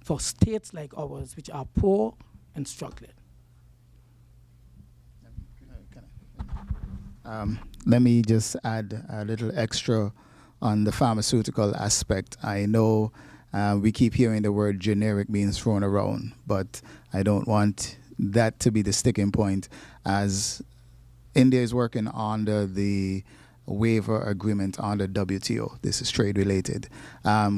for states like ours, which are poor and struggling. Let me just add a little extra on the pharmaceutical aspect. I know we keep hearing the word generic being thrown around, but I don't want that to be the sticking point, as India is working under the waiver agreement under WTO. This is trade related,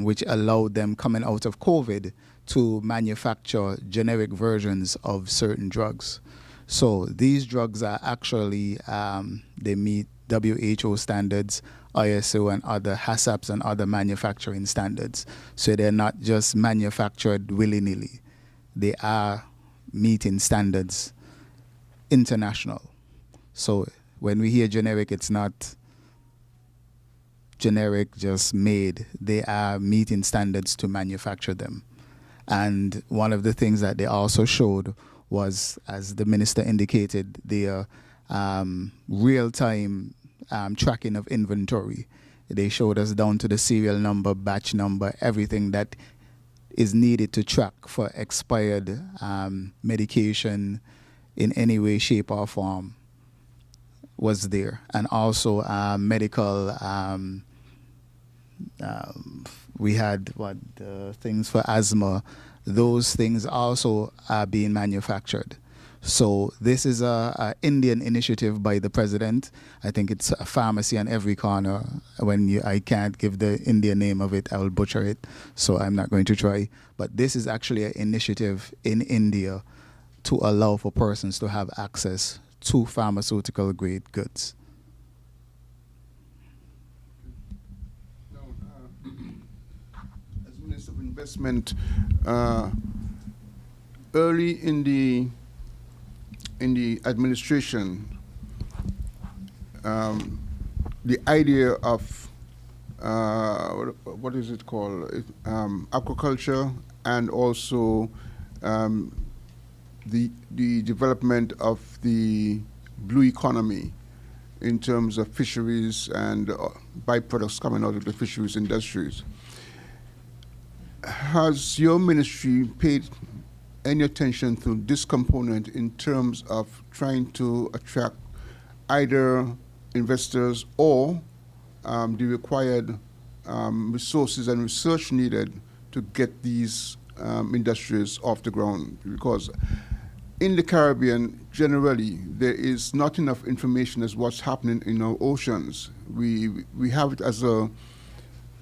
which allowed them coming out of COVID to manufacture generic versions of certain drugs. So these drugs are actually, they meet WHO standards, ISO and other HACCPs and other manufacturing standards. So they're not just manufactured willy-nilly. They are meeting standards international. So when we hear generic, it's not generic just made. They are meeting standards to manufacture them. And one of the things that they also showed was, as the minister indicated, their real-time tracking of inventory. They showed us down to the serial number, batch number, everything that is needed to track for expired medication in any way, shape, or form was there. And also medical, we had things for asthma. Those things also are being manufactured. So this is a Indian initiative by the president. I think it's a pharmacy on every corner. I can't give the Indian name of it, I will butcher it, so I'm not going to try. But this is actually an initiative in India to allow for persons to have access to pharmaceutical grade goods. Now, as Minister of Investment, early in the administration, the idea of what is it called, aquaculture, and also the development of the blue economy in terms of fisheries and byproducts coming out of the fisheries industries. Has your ministry paid any attention to this component in terms of trying to attract either investors or the required resources and research needed to get these industries off the ground? Because in the Caribbean, generally, there is not enough information as what's happening in our oceans. We have it as a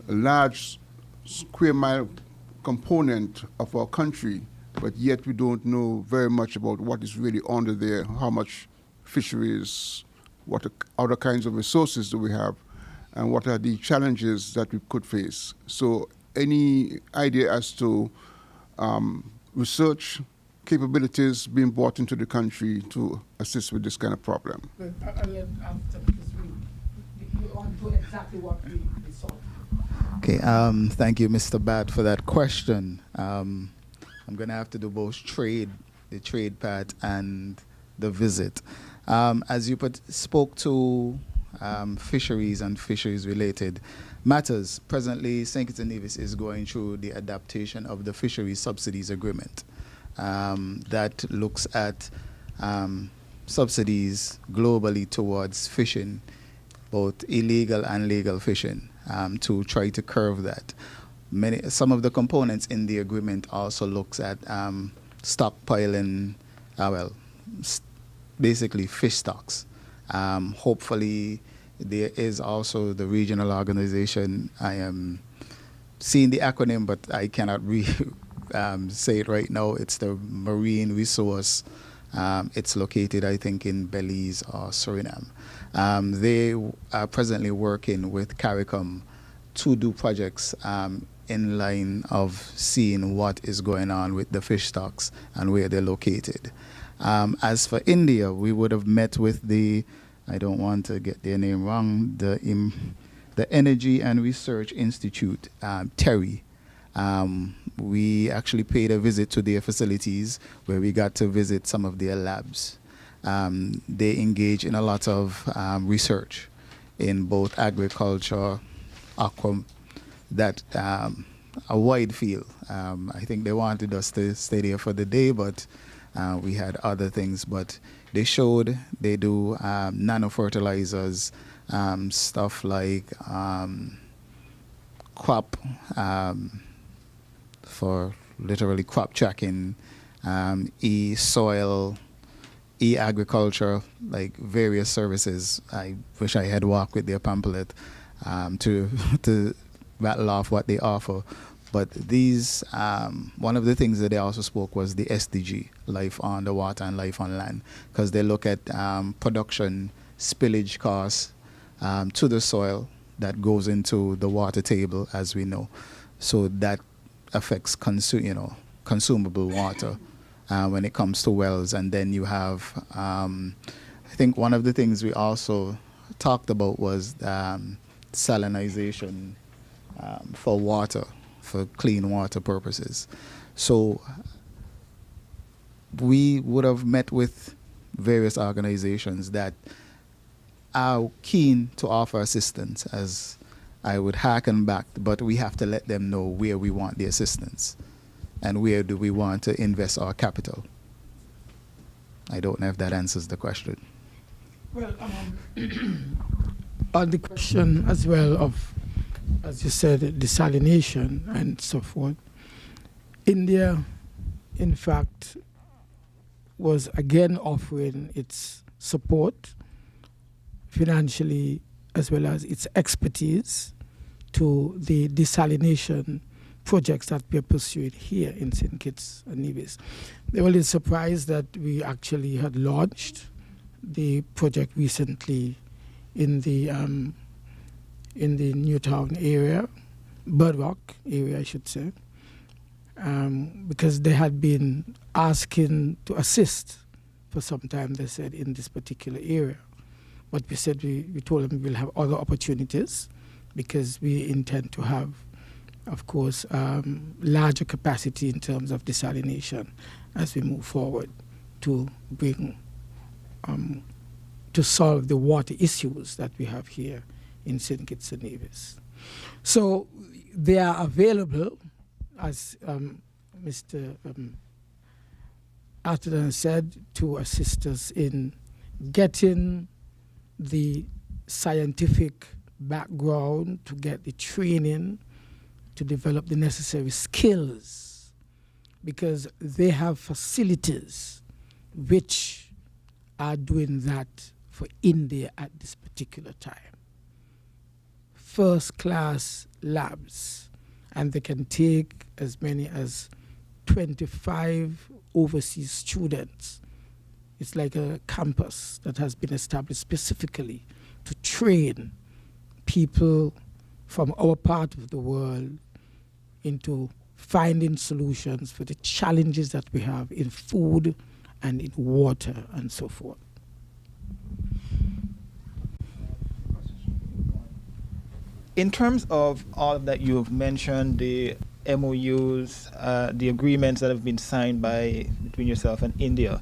large square mile component of our country, but yet we don't know very much about what is really under there, how much fisheries, what other kinds of resources do we have, and what are the challenges that we could face. So any idea as to research capabilities being brought into the country to assist with this kind of problem? You want to know exactly what we saw. Okay, thank you, Mr. Bat, for that question. I'm going to have to do both the trade part and the visit. As you spoke to fisheries and fisheries-related matters. Presently, St. Kitts and Nevis is going through the adaptation of the Fisheries Subsidies Agreement that looks at subsidies globally towards fishing, both illegal and legal fishing, to try to curb that. Some of the components in the agreement also looks at stockpiling, basically fish stocks. Hopefully, there is also the regional organization. I am seeing the acronym, but I cannot say it right now. It's the Marine Resource. It's located, I think, in Belize or Suriname. They are presently working with CARICOM to do projects in line of seeing what is going on with the fish stocks and where they're located. As for India, we would have met with I don't want to get their name wrong, the Energy and Research Institute, TERI. We actually paid a visit to their facilities where we got to visit some of their labs. They engage in a lot of research in both agriculture, aqua, that a wide field. I think they wanted us to stay there for the day, but we had other things. But they showed they do nanofertilizers, stuff like crop, for literally crop tracking, e-soil, e-agriculture, like various services. I wish I had walked with their pamphlet to rattle off what they offer. But these, one of the things that they also spoke was the SDG, life on the water and life on land, because they look at production spillage costs to the soil that goes into the water table, as we know. So that affects consumable water when it comes to wells. And then you have, I think one of the things we also talked about was salinization for water, for clean water purposes. So we would have met with various organizations that are keen to offer assistance, as I would harken back, but we have to let them know where we want the assistance and where do we want to invest our capital. I don't know if that answers the question. Well, on the question as well of, as you said, desalination and so forth, India, in fact, was again offering its support financially as well as its expertise to the desalination projects that we are pursuing here in St. Kitts and Nevis. They were a little surprised that we actually had launched the project recently in the Newtown area, Birdrock area, I should say, because they had been asking to assist for some time, they said, in this particular area. But we said, we told them we'll have other opportunities because we intend to have, of course, larger capacity in terms of desalination as we move forward to bring, to solve the water issues that we have here in St. Kitts and Nevis. So they are available, as Mr. Atherton said, to assist us in getting the scientific background, to get the training, to develop the necessary skills, because they have facilities which are doing that for India at this particular time. First-class labs, and they can take as many as 25 overseas students. It's like a campus that has been established specifically to train people from our part of the world into finding solutions for the challenges that we have in food and in water and so forth. In terms of all of that you've mentioned, the MOUs, the agreements that have been signed between yourself and India,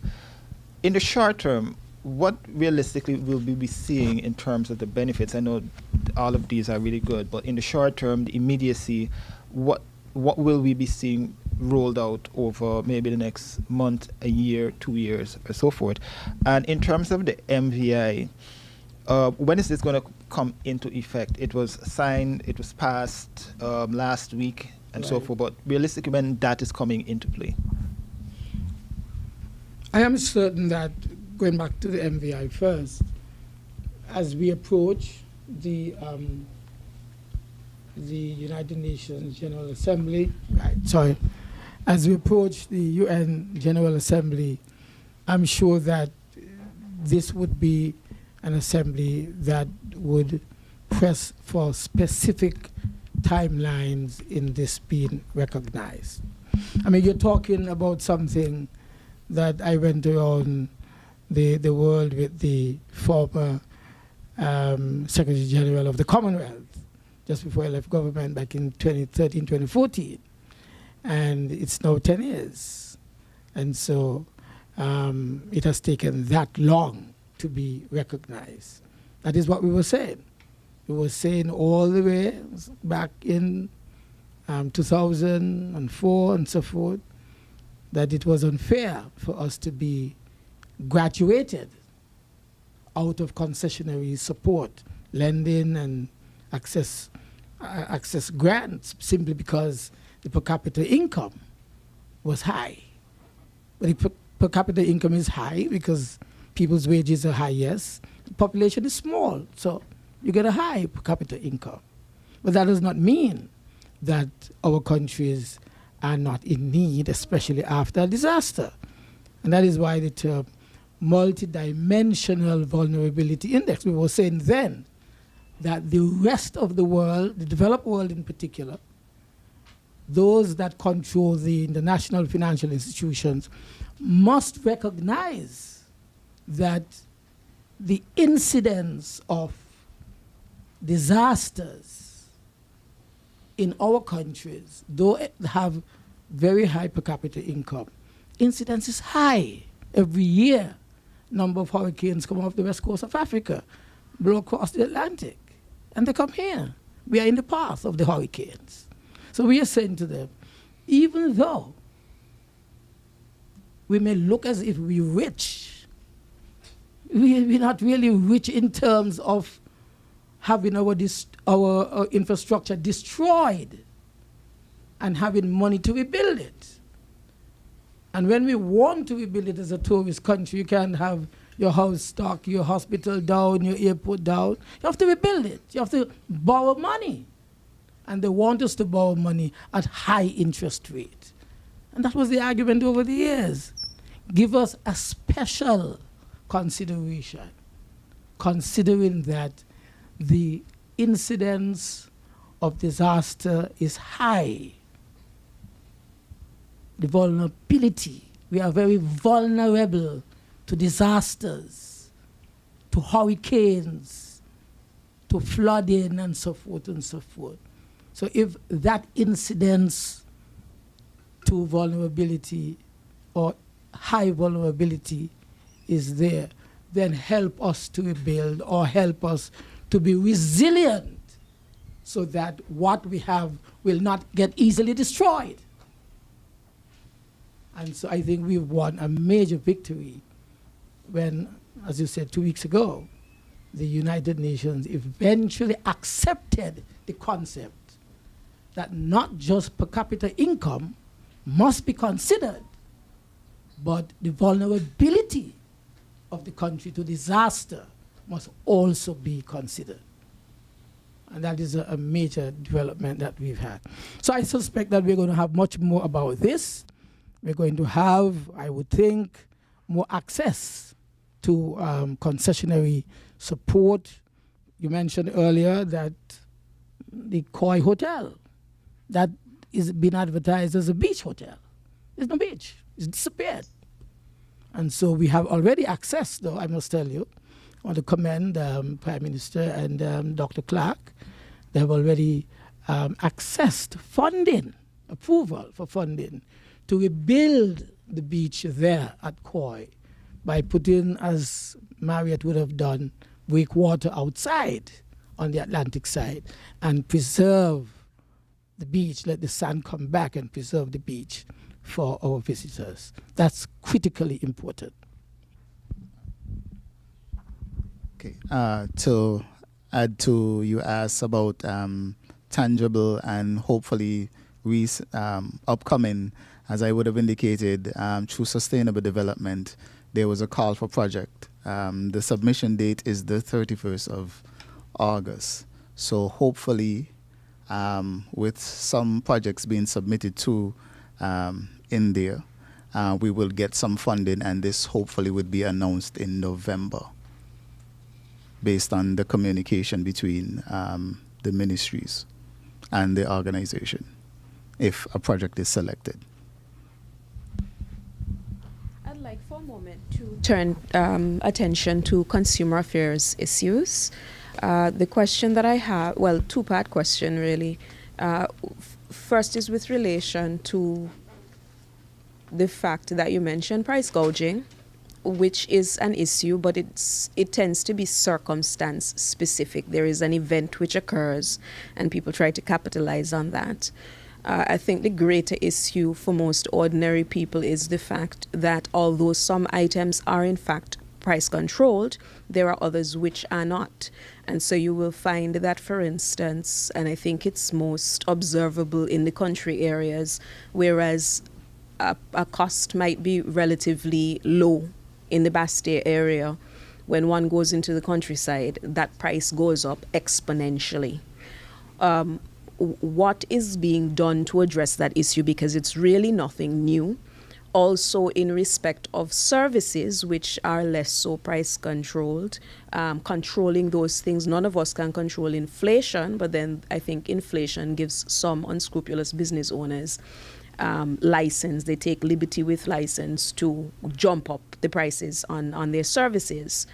in the short term, what realistically will we be seeing in terms of the benefits? I know all of these are really good, but in the short term, the immediacy, what will we be seeing rolled out over maybe the next month, a year, 2 years, or so forth? And in terms of the MVI, when is this going to come into effect? It was signed, it was passed last week, and so forth, but realistically, when that is coming into play? I am certain that, going back to the MVI first, as we approach the United Nations General Assembly, as we approach the UN General Assembly, I'm sure that this would be an assembly that would press for specific timelines in this being recognized. I mean, you're talking about something that I went around the world with the former Secretary General of the Commonwealth just before I left government back in 2013, 2014. And it's now 10 years. And so it has taken that long to be recognized. That is what we were saying. We were saying all the way back in 2004 and so forth that it was unfair for us to be graduated out of concessionary support, lending and access grants, simply because the per capita income was high. But the per capita income is high because people's wages are high, yes. The population is small, so you get a high per capita income. But that does not mean that our countries are not in need, especially after a disaster. And that is why the term multidimensional vulnerability index, we were saying then that the rest of the world, the developed world in particular, those that control the international financial institutions must recognize that the incidence of disasters in our countries, though they have very high per capita income, incidence is high. Every year, number of hurricanes come off the west coast of Africa, blow across the Atlantic, and they come here. We are in the path of the hurricanes. So we are saying to them, even though we may look as if we're rich, we're not really rich in terms of having our infrastructure destroyed and having money to rebuild it. And when we want to rebuild it as a tourist country, you can't have your house stuck, your hospital down, your airport down. You have to rebuild it. You have to borrow money. And they want us to borrow money at high interest rate. And that was the argument over the years. Give us a special consideration, considering that the incidence of disaster is high. The vulnerability, we are very vulnerable to disasters, to hurricanes, to flooding, and so forth and so forth. So if that incidence to vulnerability or high vulnerability is there, then help us to rebuild or help us to be resilient so that what we have will not get easily destroyed. And so I think we've won a major victory when, as you said 2 weeks ago, the United Nations eventually accepted the concept that not just per capita income must be considered, but the vulnerability of the country to disaster must also be considered. And that is a major development that we've had. So I suspect that we're going to have much more about this. We're going to have, I would think, more access to concessionary support. You mentioned earlier that the Koi Hotel, that is being advertised as a beach hotel. There's no beach. It's disappeared. And so we have already access, though, I must tell you. I want to commend Prime Minister and Dr. Clark. They have already accessed funding, approval for funding, to rebuild the beach there at Koi by putting, as Marriott would have done, breakwater outside on the Atlantic side and preserve the beach, let the sun come back and preserve the beach for our visitors. That's critically important. Okay. To add to you asked about tangible and hopefully upcoming, as I would have indicated, through sustainable development, there was a call for project. The submission date is the 31st of August. So hopefully, with some projects being submitted to India, we will get some funding, and this hopefully would be announced in November based on the communication between the ministries and the organization, if a project is selected. I'd like for a moment to turn attention to consumer affairs issues. The question that I have, well, two-part question really. First is with relation to the fact that you mentioned price gouging, which is an issue, but it tends to be circumstance specific. There is an event which occurs and people try to capitalize on that. I think the greater issue for most ordinary people is the fact that although some items are in fact price controlled, there are others which are not. And so you will find that, for instance, and I think it's most observable in the country areas, whereas a cost might be relatively low in the Bastille area, when one goes into the countryside, that price goes up exponentially. What is being done to address that issue? Because it's really nothing new. Also, in respect of services, which are less so price controlled, controlling those things. None of us can control inflation, but then I think inflation gives some unscrupulous business owners license. They take liberty with license to jump up the prices on their services.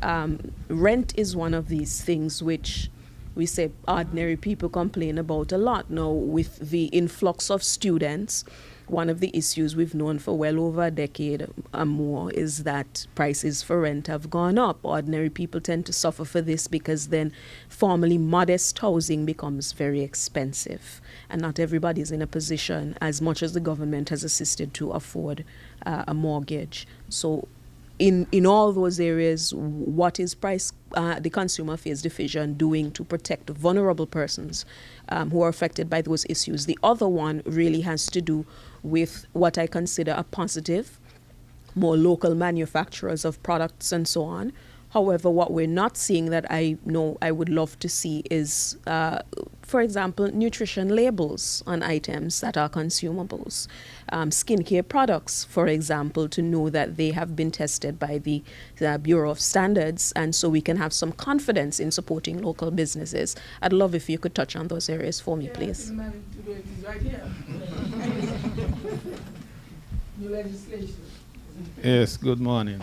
Rent is one of these things which we say ordinary people complain about a lot. Now, with the influx of students, one of the issues we've known for well over a decade or more is that prices for rent have gone up. Ordinary people tend to suffer for this because then formerly modest housing becomes very expensive. And not everybody's in a position, as much as the government has assisted, to afford a mortgage. So in all those areas, what is the Consumer Affairs Division doing to protect vulnerable persons who are affected by those issues? The other one really has to do with what I consider a positive, more local manufacturers of products and so on. However, what we're not seeing that I know I would love to see is, for example, nutrition labels on items that are consumables. Skincare products, for example, to know that they have been tested by the Bureau of Standards, and so we can have some confidence in supporting local businesses. I'd love if you could touch on those areas for me, please. Right here. New legislation. Yes, good morning.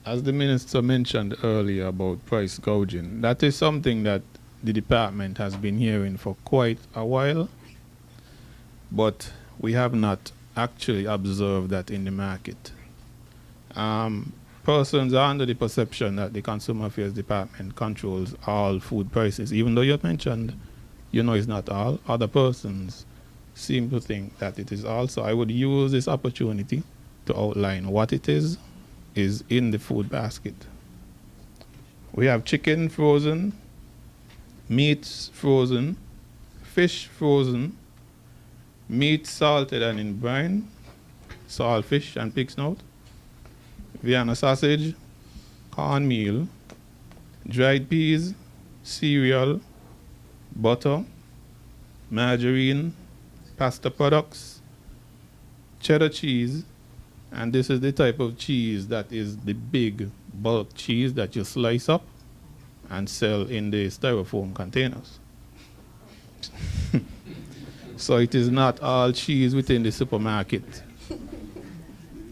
As the minister mentioned earlier about price gouging, that is something that the department has been hearing for quite a while, but we have not actually observed that in the market. Persons are under the perception that the Consumer Affairs Department controls all food prices, even though you mentioned, it's not all. Other persons seem to think that it is all. So I would use this opportunity to outline what it is in the food basket. We have chicken frozen, meats frozen, fish frozen, meat salted and in brine, salt fish and pig snout, Vienna sausage, cornmeal, dried peas, cereal, butter, margarine, pasta products, cheddar cheese, and this is the type of cheese that is the big bulk cheese that you slice up and sell in the styrofoam containers. So it is not all cheese within the supermarket.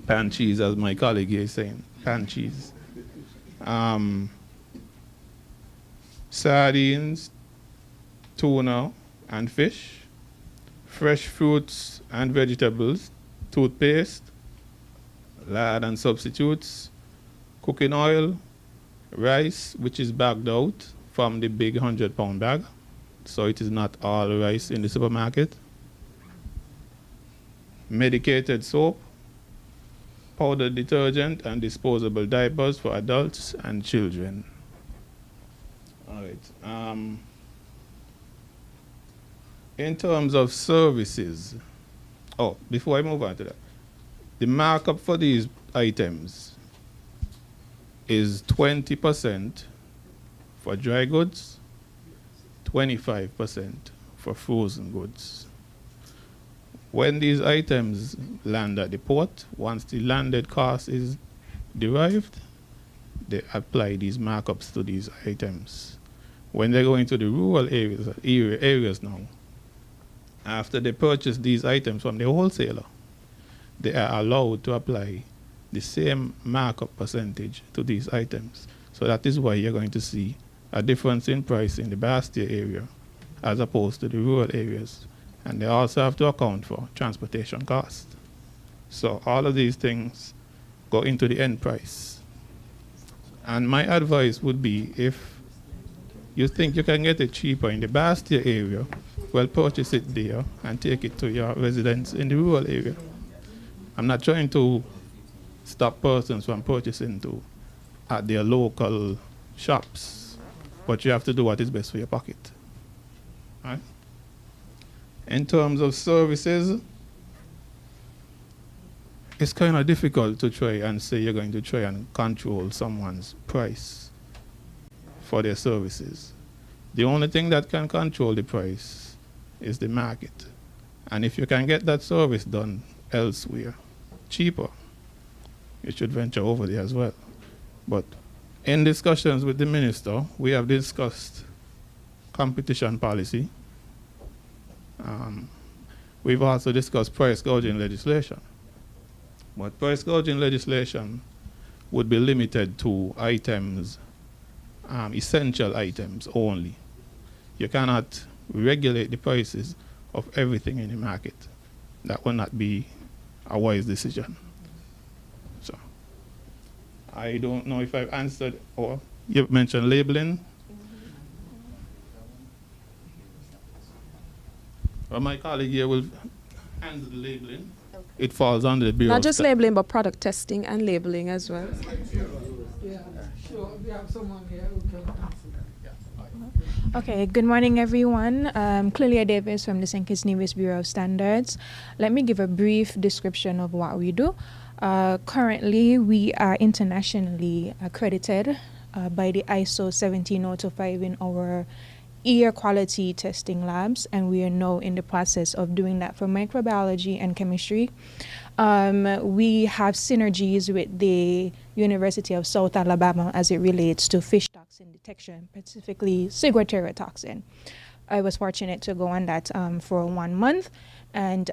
Pan cheese, as my colleague here is saying, pan cheese. Sardines, tuna, and fish. Fresh fruits and vegetables, toothpaste, lard and substitutes, cooking oil, rice, which is bagged out from the big 100-pound bag, so it is not all rice in the supermarket, medicated soap, powdered detergent, and disposable diapers for adults and children. All right. In terms of services, before I move on to that, the markup for these items is 20% for dry goods, 25% for frozen goods. When these items land at the port, once the landed cost is derived, they apply these markups to these items. When they go into the rural areas now, after they purchase these items from the wholesaler, they are allowed to apply the same markup percentage to these items. So that is why you're going to see a difference in price in the Bastia area as opposed to the rural areas. And they also have to account for transportation cost. So all of these things go into the end price. And my advice would be, if you think you can get it cheaper in the Bastia area, well, purchase it there and take it to your residents in the rural area. I'm not trying to stop persons from purchasing at their local shops, but you have to do what is best for your pocket. Right? In terms of services, it's kind of difficult to try and say you're going to try and control someone's price for their services. The only thing that can control the price is the market. And if you can get that service done elsewhere, cheaper, you should venture over there as well. But in discussions with the minister, we have discussed competition policy. We've also discussed price gouging legislation. But price gouging legislation would be limited to items, essential items only. You cannot regulate the prices of everything in the market. That will not be a wise decision. So I don't know if I've answered, or you've mentioned labeling. Well, my colleague here will handle the labeling. It falls under the Bureau. Not just labeling, but product testing and labeling as well. Yeah, sure. We have someone here who can answer that. Okay, good morning, everyone. Clelia Davis from the St. Kitts Nevis Bureau of Standards. Let me give a brief description of what we do. Currently, we are internationally accredited by the ISO 17025 in our air quality testing labs, and we are now in the process of doing that for microbiology and chemistry. We have synergies with the University of South Alabama as it relates to fish toxin detection, specifically ciguatera. I was fortunate to go on that for 1 month, and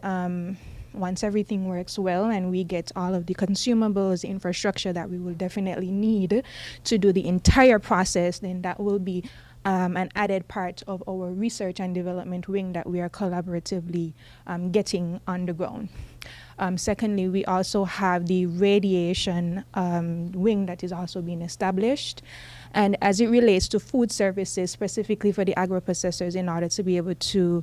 once everything works well and we get all of the consumables, the infrastructure that we will definitely need to do the entire process, then that will be an added part of our research and development wing that we are collaboratively getting on the ground. Secondly, we also have the radiation wing that is also being established. And as it relates to food services, specifically for the agro-processors, in order to be able to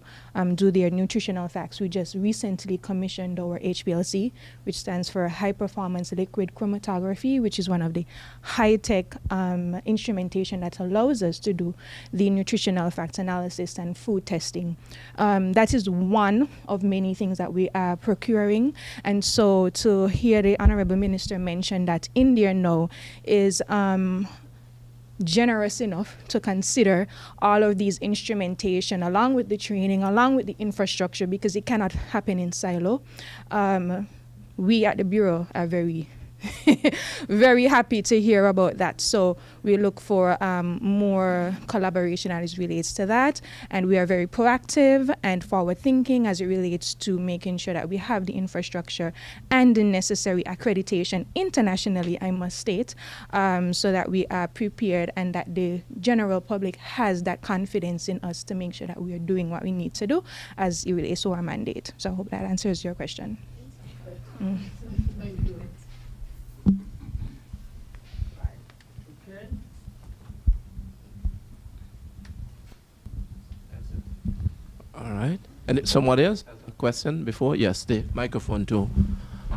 do their nutritional facts, we just recently commissioned our HPLC, which stands for High Performance Liquid Chromatography, which is one of the high-tech instrumentation that allows us to do the nutritional facts analysis and food testing. That is one of many things that we are procuring. And so to hear the Honorable Minister mention that India now is generous enough to consider all of these instrumentation along with the training, along with the infrastructure, because it cannot happen in silo. We at the Bureau are very very happy to hear about that. So we look for more collaboration as it relates to that, and we are very proactive and forward thinking as it relates to making sure that we have the infrastructure and the necessary accreditation internationally, I must state, so that we are prepared and that the general public has that confidence in us to make sure that we are doing what we need to do as it relates to our mandate. So I hope that answers your question. All right. And someone else has a question before? Yes, the microphone to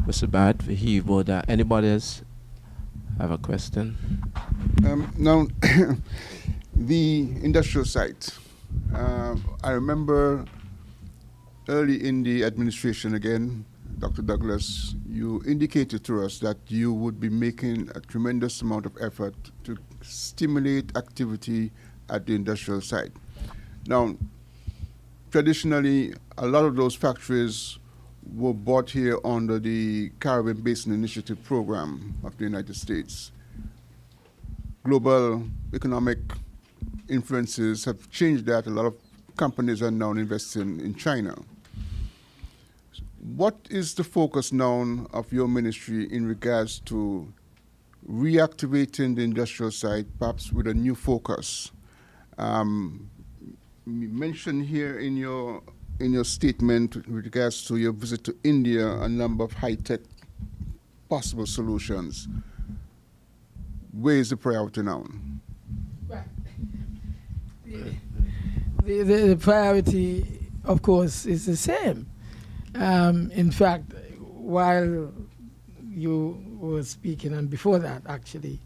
Mr. Bad. He would. Anybody else have a question? Now, the industrial site. I remember early in the administration, again, Dr. Douglas, you indicated to us that you would be making a tremendous amount of effort to stimulate activity at the industrial site. Now, traditionally, a lot of those factories were bought here under the Caribbean Basin Initiative program of the United States. Global economic influences have changed that. A lot of companies are now investing in China. What is the focus now of your ministry in regards to reactivating the industrial site, perhaps with a new focus? You mentioned here in your statement with regards to your visit to India a number of high-tech possible solutions. Where is the priority now? Right. The priority, of course, is the same. In fact, while you were speaking, and before that, actually,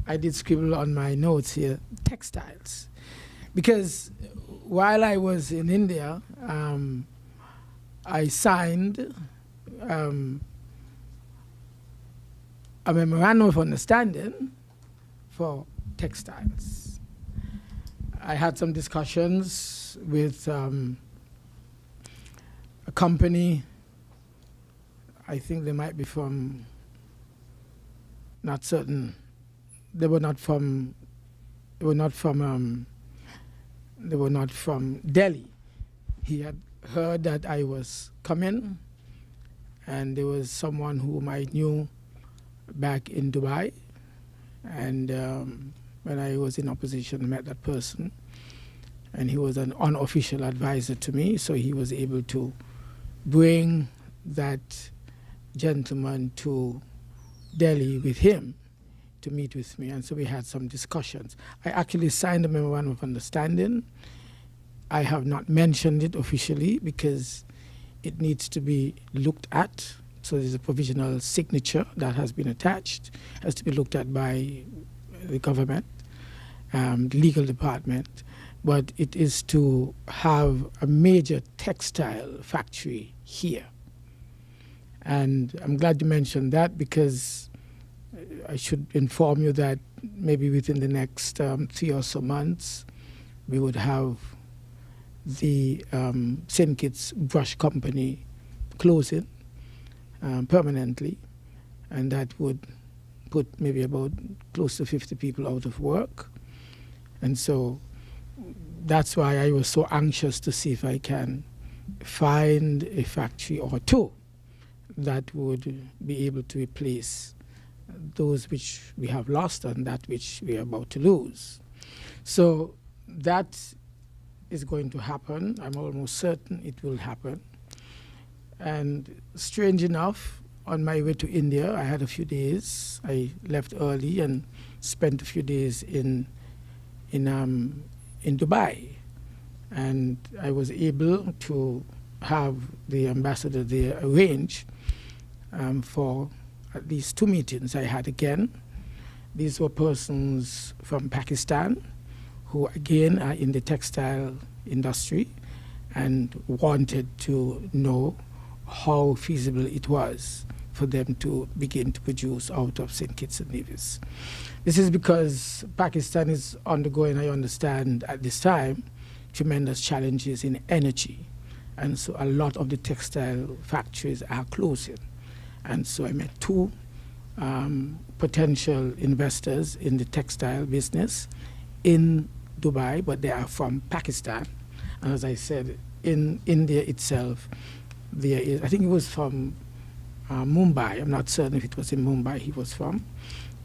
I did scribble on my notes here, textiles. Because while I was in India, I signed a memorandum of understanding for textiles. I had some discussions with a company. I think they might be from, not certain, they were not from Delhi. He had heard that I was coming, and there was someone whom I knew back in Dubai. And when I was in opposition, I met that person, and he was an unofficial advisor to me, so he was able to bring that gentleman to Delhi with him to meet with me, and so we had some discussions. I actually signed a memorandum of understanding. I have not mentioned it officially because it needs to be looked at. So there's a provisional signature that has been attached, has to be looked at by the government, the legal department, but it is to have a major textile factory here. And I'm glad you mentioned that, because I should inform you that maybe within the next 3 or so months, we would have the St. Kitts Brush Company closing permanently, and that would put maybe about close to 50 people out of work. And so that's why I was so anxious to see if I can find a factory or two that would be able to replace those which we have lost and that which we are about to lose. So that is going to happen. I'm almost certain it will happen. And strange enough, on my way to India, I had a few days. I left early and spent a few days in Dubai. And I was able to have the ambassador there arrange for at least 2 meetings I had again. These were persons from Pakistan who, again, are in the textile industry and wanted to know how feasible it was for them to begin to produce out of St. Kitts and Nevis. This is because Pakistan is undergoing, I understand, at this time, tremendous challenges in energy. And so a lot of the textile factories are closing. And so I met 2 potential investors in the textile business in Dubai, but they are from Pakistan. And as I said, in India itself, there is, I think it was from Mumbai. I'm not certain if it was in Mumbai he was from,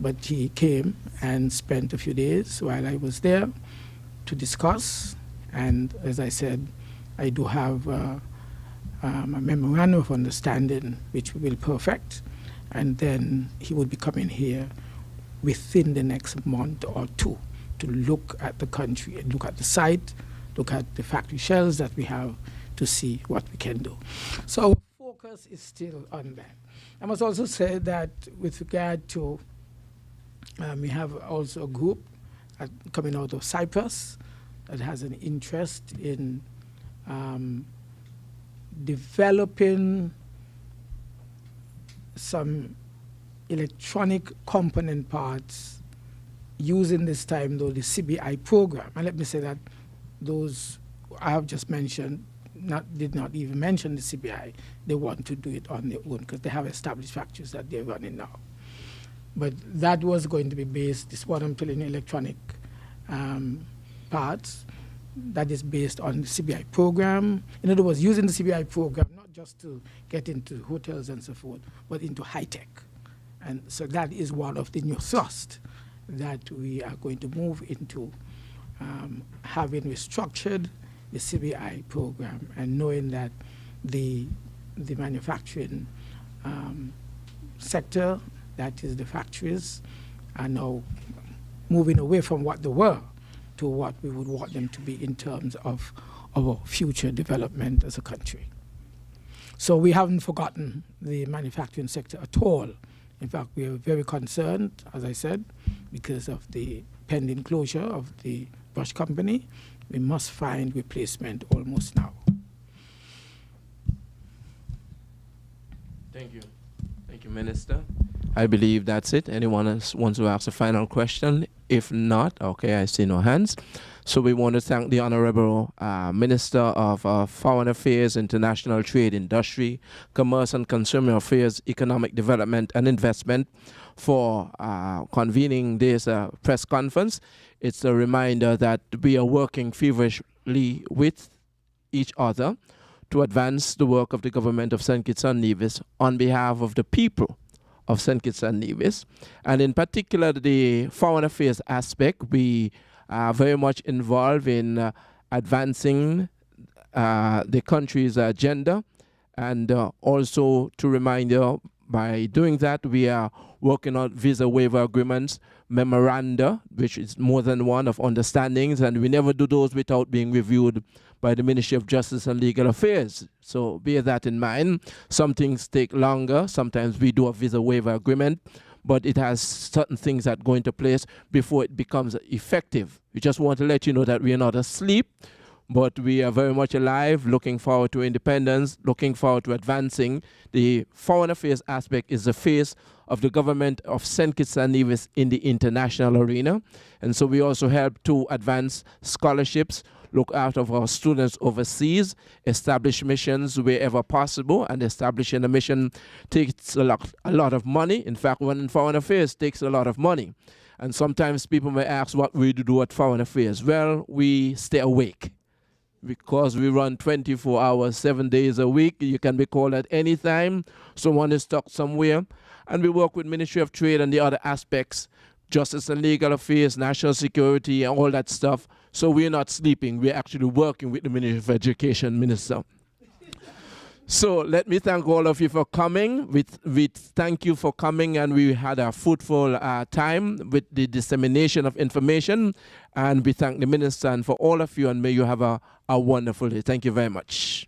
but he came and spent a few days while I was there to discuss. And as I said, I do have a memorandum of understanding which we will perfect, and then he would be coming here within the next month or two to look at the country and look at the site, look at the factory shells that we have to see what we can do. So our focus is still on that. I must also say that with regard to, we have also a group coming out of Cyprus that has an interest in developing some electronic component parts using this time, though, the CBI program. And let me say that those I have just mentioned did not even mention the CBI. They want to do it on their own because they have established factories that they're running now. But that was going to be based, this is what I'm telling you, electronic parts, that is based on the CBI program. In other words, using the CBI program, not just to get into hotels and so forth, but into high tech. And so that is one of the new thrusts that we are going to move into, having restructured the CBI program and knowing that the manufacturing sector, that is the factories, are now moving away from what they were to what we would want them to be in terms of our future development as a country. So we haven't forgotten the manufacturing sector at all. In fact, we are very concerned, as I said, because of the pending closure of the brush company. We must find replacement almost now. Thank you. Thank you, Minister. I believe that's it. Anyone else wants to ask a final question? If not, okay, I see no hands. So we want to thank the Honorable Minister of Foreign Affairs, International Trade, Industry, Commerce and Consumer Affairs, Economic Development and Investment for convening this press conference. It's a reminder that we are working feverishly with each other to advance the work of the government of St. Kitts and Nevis on behalf of the people of St. Kitts and Nevis. And in particular, the foreign affairs aspect, we are very much involved in advancing the country's agenda. And also to remind you, by doing that, we are working on visa waiver agreements, memoranda, which is more than one of understandings, and we never do those without being reviewed by the Ministry of Justice and Legal Affairs. So bear that in mind. Some things take longer. Sometimes we do a visa waiver agreement, but it has certain things that go into place before it becomes effective. We just want to let you know that we are not asleep, but we are very much alive, looking forward to independence, looking forward to advancing. The foreign affairs aspect is the face of the government of St. Kitts and Nevis in the international arena. And so we also help to advance scholarships, look after our students overseas, establish missions wherever possible, and establishing a mission takes a lot of money. In fact, running foreign affairs takes a lot of money. And sometimes people may ask what we do at foreign affairs. Well, we stay awake because we run 24 hours, 7 days a week. You can be called at any time. Someone is stuck somewhere. And we work with Ministry of Trade and the other aspects, Justice and Legal Affairs, National Security, and all that stuff. So we're not sleeping. We're actually working with the Ministry of Education, Minister. So let me thank all of you for coming. We thank you for coming, and we had a fruitful time with the dissemination of information. And we thank the Minister and for all of you, and may you have a wonderful day. Thank you very much.